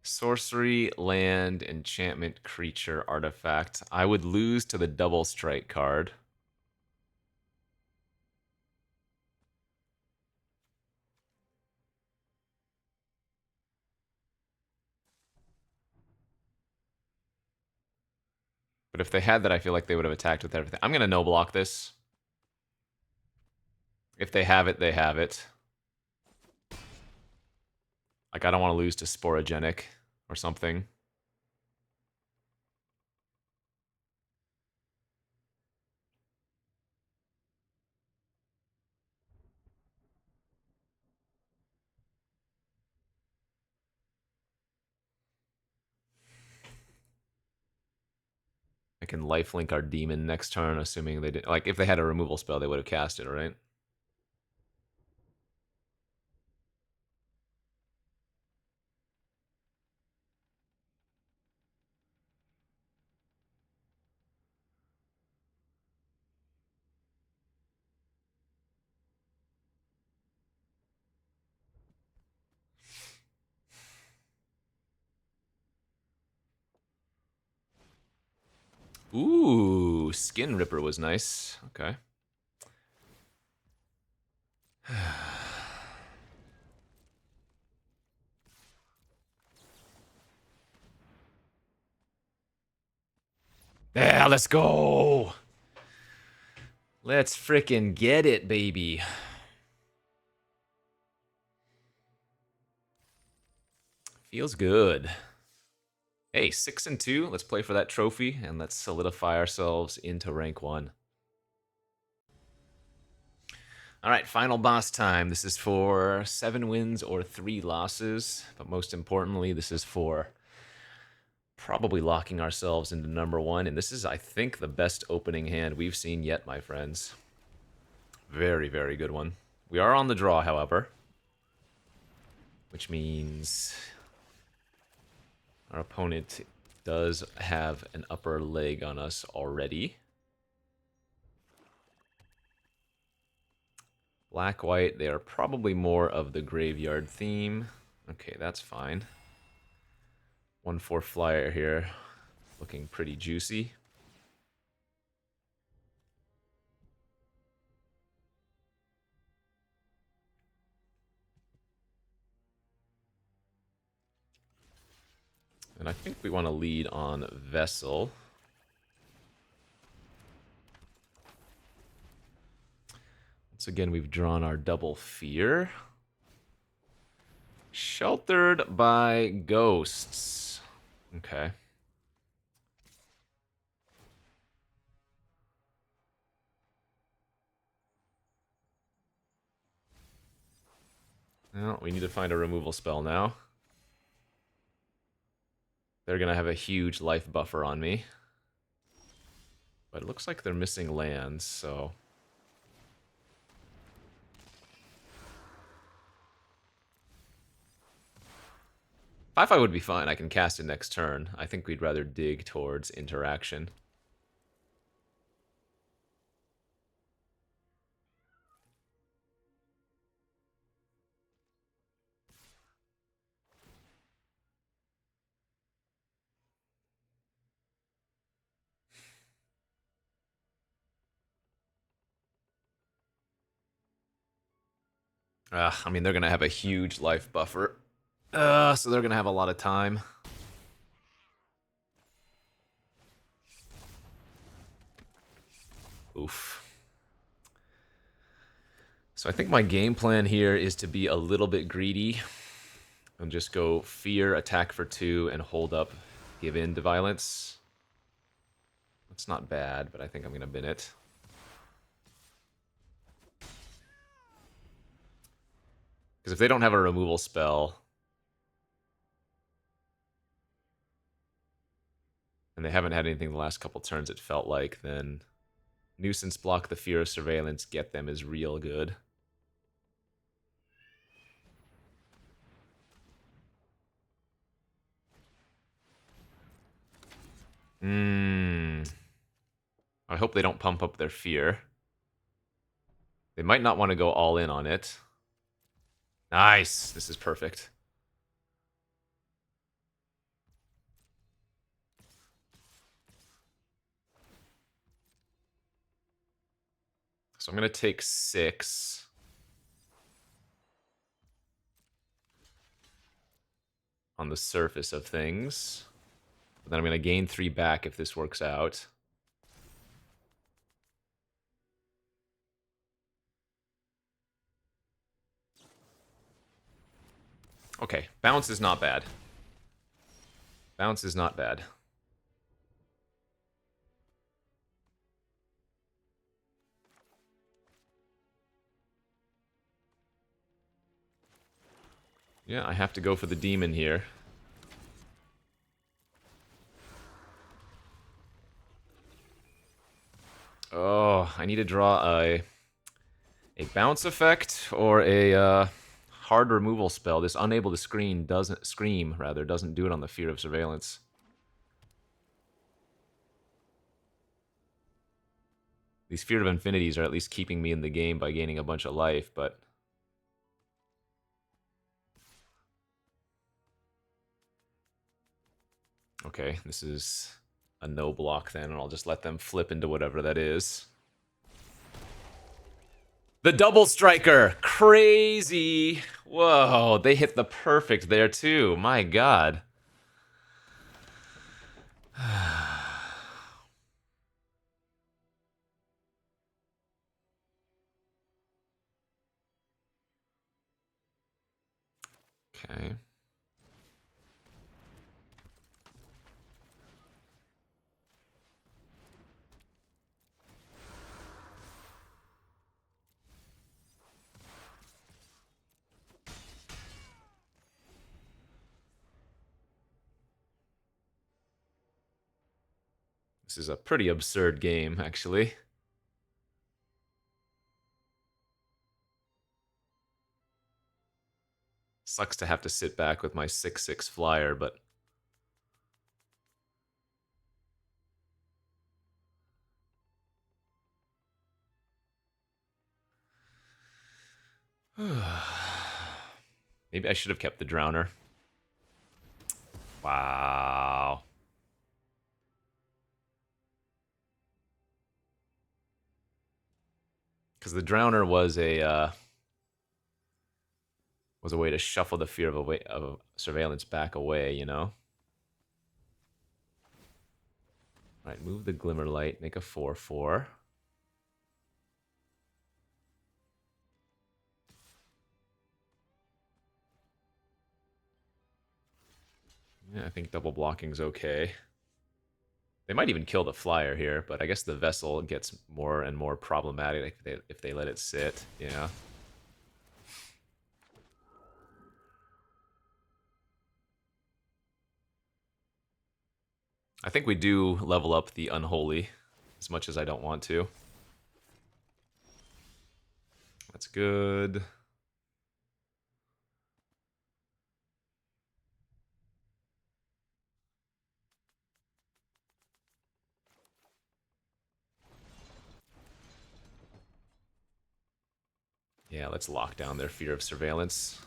Sorcery, land, enchantment, creature, artifact. I would lose to the double strike card. But if they had that, I feel like they would have attacked with everything. I'm going to no-block this. If they have it, they have it. Like, I don't want to lose to Sporogenic or something. I can lifelink our demon next turn, assuming they did. Like, if they had a removal spell, they would have cast it, right? Ooh, Skin Ripper was nice. Okay. Yeah, let's go. Let's frickin' get it, baby. Feels good. Hey, 6-2. Let's play for that trophy, and let's solidify ourselves into rank 1. All right, final boss time. This is for 7 wins or 3 losses, but most importantly, this is for probably locking ourselves into number 1, and this is, I think, the best opening hand we've seen yet, my friends. Very, very good one. We are on the draw, however, which means our opponent does have an upper leg on us already. Black-white, they are probably more of the graveyard theme. Okay, that's fine. 1/4 flyer here, looking pretty juicy. And I think we want to lead on Vessel. Once again, we've drawn our double fear. Sheltered by ghosts. Okay. Well, we need to find a removal spell now. They're going to have a huge life buffer on me. But it looks like they're missing lands, so... 5/5 would be fine. I can cast it next turn. I think we'd rather dig towards interaction. I mean, they're going to have a huge life buffer. So they're going to have a lot of time. Oof. So I think my game plan here is to be a little bit greedy and just go fear, attack for 2, and hold up give in to violence. That's not bad, but I think I'm going to bin it. Because if they don't have a removal spell, and they haven't had anything the last couple turns, it felt like, then Nuisance block the Fear of Surveillance, get them is real good. I hope they don't pump up their fear. They might not want to go all in on it. Nice! This is perfect. So I'm going to take 6. On the surface of things. But then I'm going to gain 3 back if this works out. Okay, bounce is not bad. Bounce is not bad. Yeah, I have to go for the demon here. Oh, I need to draw a bounce effect or a hard removal spell. This unable to scream doesn't do it on the Fear of Surveillance. These Fear of Infinities are at least keeping me in the game by gaining a bunch of life, but okay, this is a no block then, and I'll just let them flip into whatever that is. The double striker! Crazy! Whoa, they hit the perfect there too. My god. Okay. This is a pretty absurd game, actually. Sucks to have to sit back with my 6/6 flyer, but maybe I should have kept the Drowner. Wow. Because the Drowner was a way to shuffle the Fear of Surveillance back away, you know? Alright, move the Glimmerlight, make a 4/4. Yeah, I think double blocking's okay. They might even kill the flyer here, but I guess the vessel gets more and more problematic if they let it sit, yeah. I think we do level up the Unholy, as much as I don't want to. That's good. Yeah, let's lock down their Fear of Surveillance.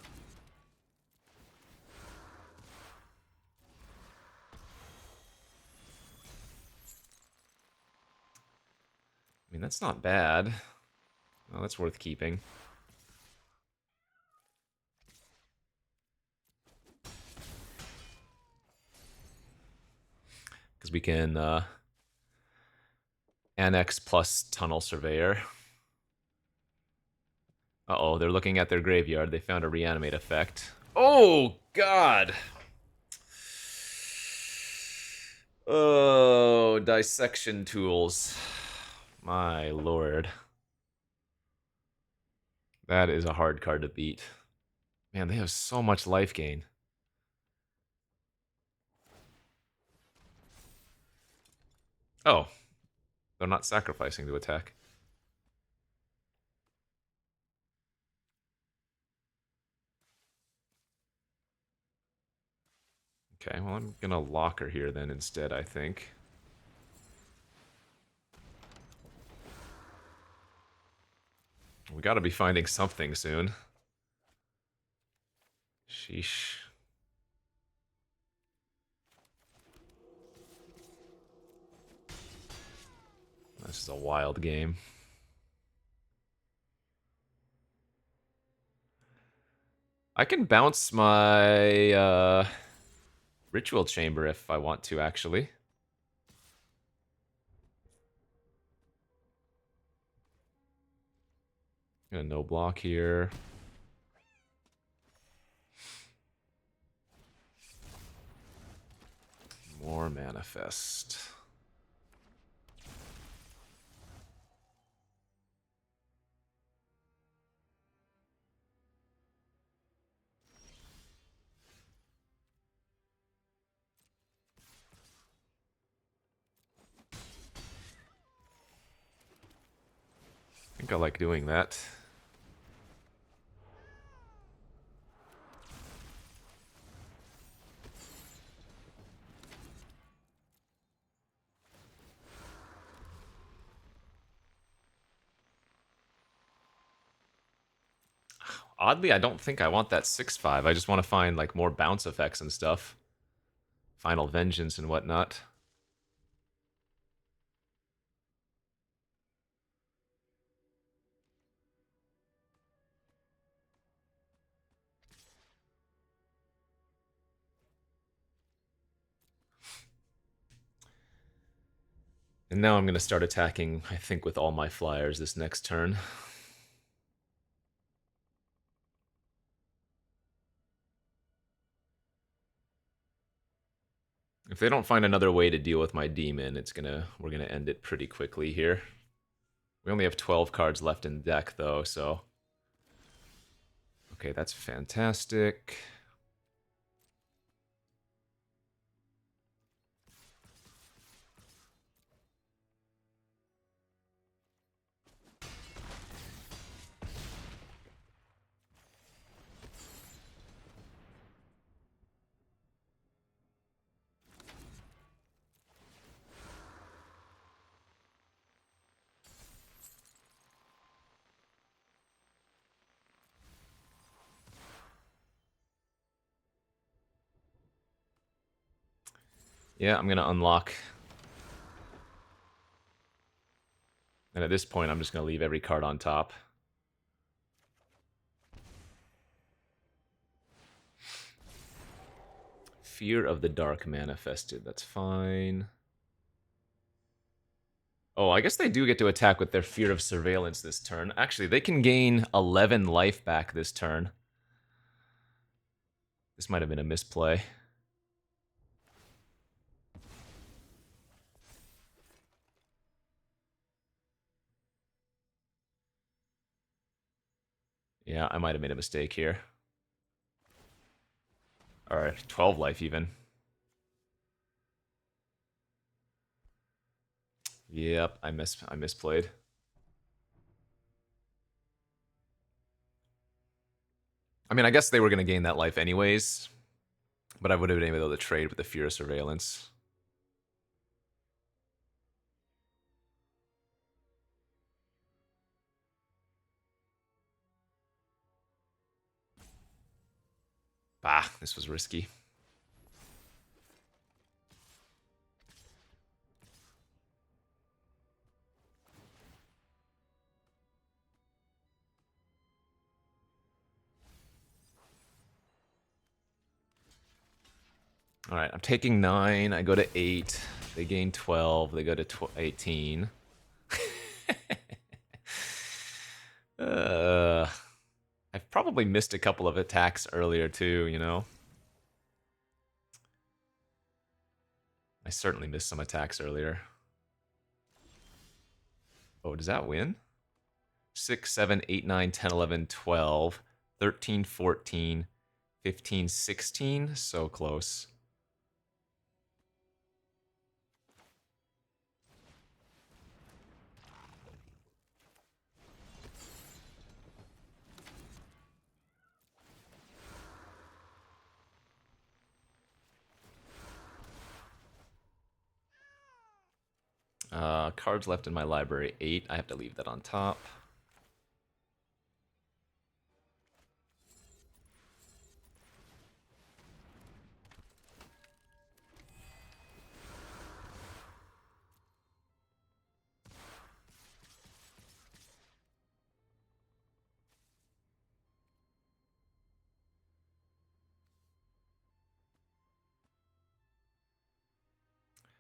I mean, that's not bad. Well, that's worth keeping. Because we can annex plus Tunnel Surveyor. Uh-oh, they're looking at their graveyard. They found a reanimate effect. Oh, God! Oh, dissection tools. My lord. That is a hard card to beat. Man, they have so much life gain. Oh, they're not sacrificing to attack. Okay, well, I'm gonna lock her here then instead, I think. We gotta be finding something soon. Sheesh. This is a wild game. I can bounce my ritual chamber if I want to, actually. Gonna no block here. More manifest. I think I like doing that. Oddly, I don't think I want that 6/5. I just want to find like more bounce effects and stuff. Final Vengeance and whatnot. And now I'm going to start attacking, I think, with all my flyers this next turn. If they don't find another way to deal with my demon, we're gonna end it pretty quickly here. We only have 12 cards left in the deck though, so okay, that's fantastic. Yeah, I'm gonna unlock. And at this point, I'm just gonna leave every card on top. Fear of the Dark manifested. That's fine. Oh, I guess they do get to attack with their Fear of Surveillance this turn. Actually, they can gain 11 life back this turn. This might have been a misplay. Yeah, I might have made a mistake here. Alright, 12 life even. Yep, I misplayed. I mean, I guess they were going to gain that life anyways, but I would have been able to trade with the Fear of Surveillance. Bah, this was risky. All right, I'm taking 9. I go to 8. They gain 12. They go to 18. I've probably missed a couple of attacks earlier too, you know? I certainly missed some attacks earlier. Oh, does that win? 6, 7, 8, 9, 10, 11, 12, 13, 14, 15, 16. So close. Cards left in my library, 8. I have to leave that on top.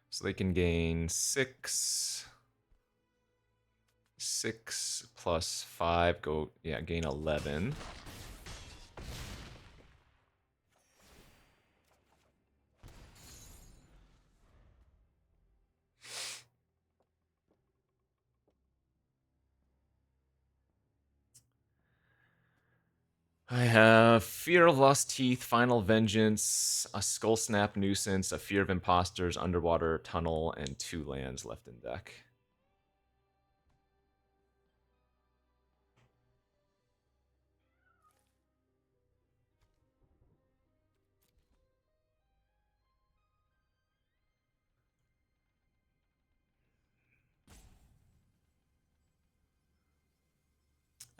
So they can gain 6. 6 plus 5, gain 11. I have Fear of Lost Teeth, Final Vengeance, a Skull Snap Nuisance, a Fear of Imposters, Underwater Tunnel, and 2 lands left in deck.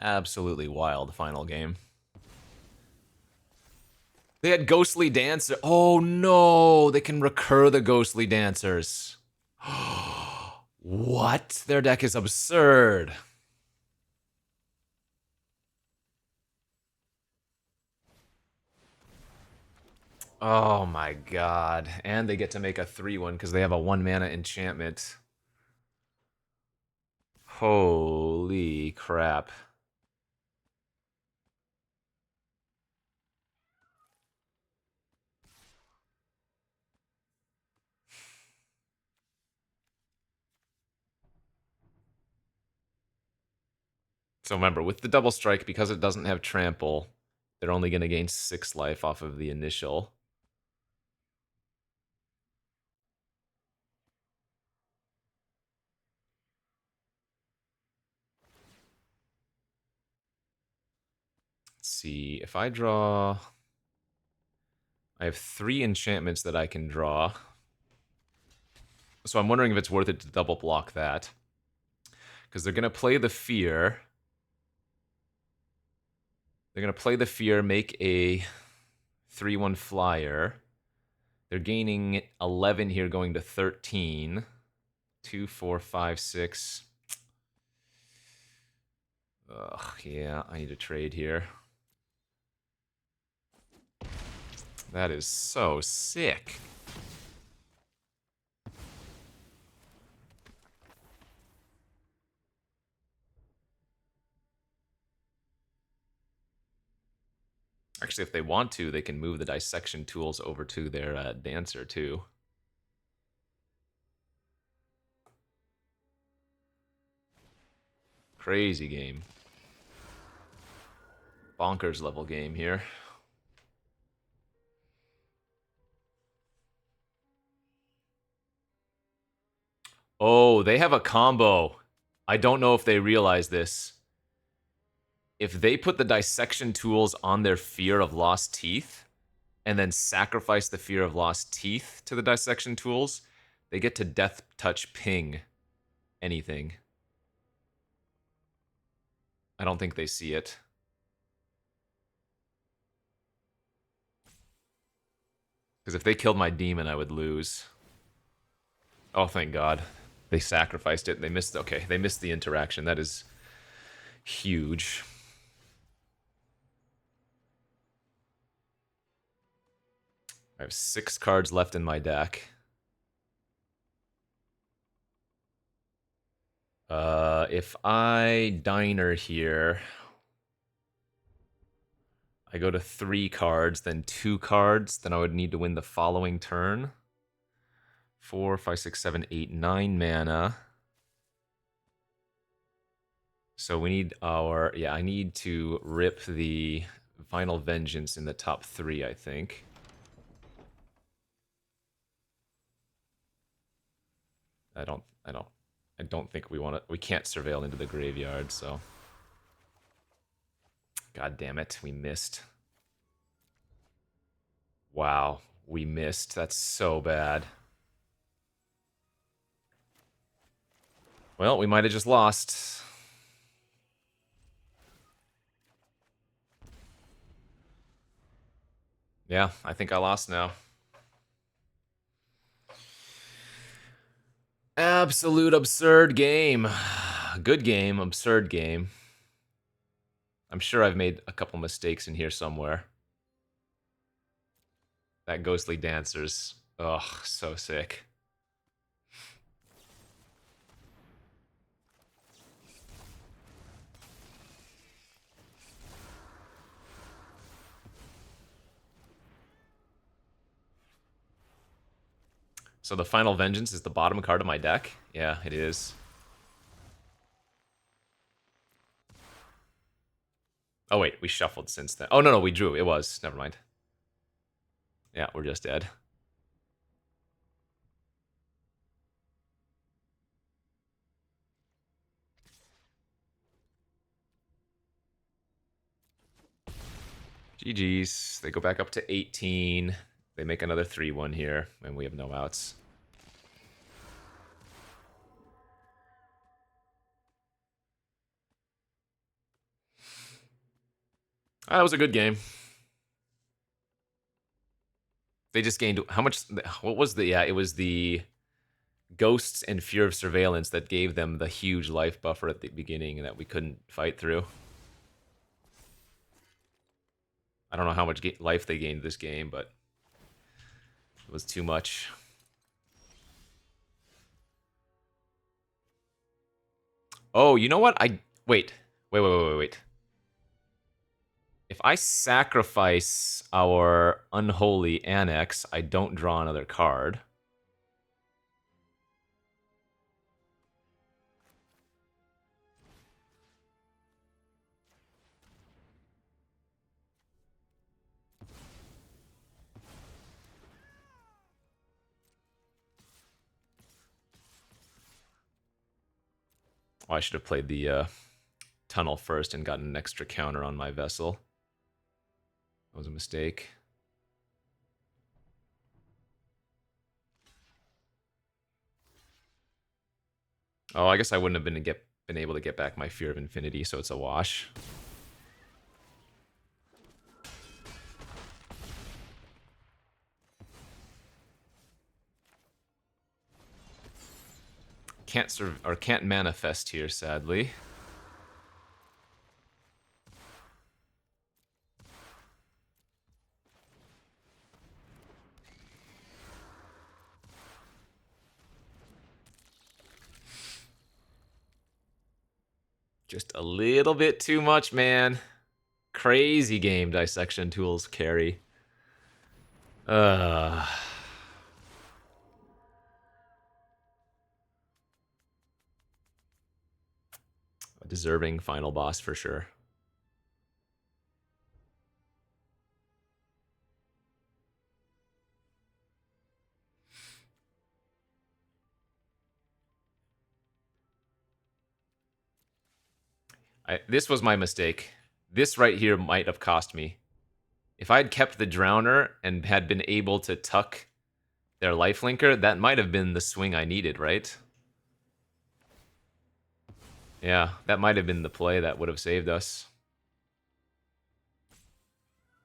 Absolutely wild final game. They had Ghostly Dancer. Oh no, they can recur the Ghostly Dancers. What? Their deck is absurd. Oh my god. And they get to make a 3-1 because they have a 1-mana enchantment. Holy crap. So remember, with the double strike, because it doesn't have trample, they're only going to gain 6 life off of the initial. Let's see, if I draw... I have 3 enchantments that I can draw. So I'm wondering if it's worth it to double block that. Because they're going to play the Fear. They're going to play the Fear, make a 3-1 flyer. They're gaining 11 here, going to 13. 2, 4, 5, 6. Ugh, yeah, I need to trade here. That is so sick. Actually, if they want to, they can move the dissection tools over to their dancer, too. Crazy game. Bonkers level game here. Oh, they have a combo. I don't know if they realize this. If they put the dissection tools on their Fear of Lost Teeth and then sacrifice the Fear of Lost Teeth to the dissection tools, they get to Death Touch ping anything. I don't think they see it. Because if they killed my demon, I would lose. Oh, thank God. They sacrificed it. They missed... Okay, they missed the interaction. That is huge. I have 6 cards left in my deck. If I diner here, I go to 3 cards, then 2 cards, then I would need to win the following turn. 4, 5, 6, 7, 8, 9 mana. So we need our... Yeah, I need to rip the Final Vengeance in the top 3, I think. I don't think we want to... We can't surveil into the graveyard, so... God damn it, we missed. Wow, we missed. That's so bad. Well, we might have just lost. Yeah, I think I lost now. Absolute absurd game. Good game, absurd game. I'm sure I've made a couple mistakes in here somewhere. That Ghostly Dancers. Ugh, so sick. So the Final Vengeance is the bottom card of my deck? Yeah, it is. Oh wait, we shuffled since then. Oh no, we drew. It was. Never mind. Yeah, we're just dead. GG's. They go back up to 18. They make another 3-1 here, and we have no outs. That was a good game. They just gained... How much... What was the... Yeah, it was the Ghosts and Fear of Surveillance that gave them the huge life buffer at the beginning that we couldn't fight through. I don't know how much life they gained this game, but it was too much. Oh, you know what? Wait. If I sacrifice our Unholy Annex, I don't draw another card. Oh, I should have played the tunnel first and gotten an extra counter on my vessel. That was a mistake. Oh, I guess I wouldn't have been able to get back my Fear of Infinity, so it's a wash. Can't manifest here, sadly. Just a little bit too much, man. Crazy game dissection tools carry. A deserving final boss for sure. This was my mistake. This right here might have cost me. If I had kept the Drowner and had been able to tuck their lifelinker, that might have been the swing I needed, right? Yeah, that might have been the play that would have saved us.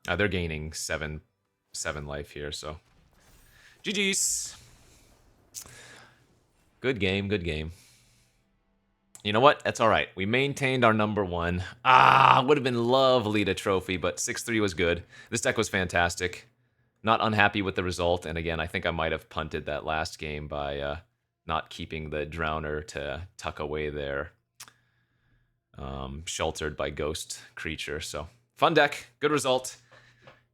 They're gaining 7 life here, so... GG's! Good game, good game. You know what? That's all right. We maintained our number 1. Would have been lovely to trophy, but 6-3 was good. This deck was fantastic. Not unhappy with the result, and again, I think I might have punted that last game by not keeping the Drowner to tuck away their sheltered by ghost creature. So, fun deck, good result.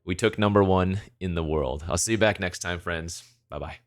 We took number 1 in the world. I'll see you back next time, friends. Bye-bye.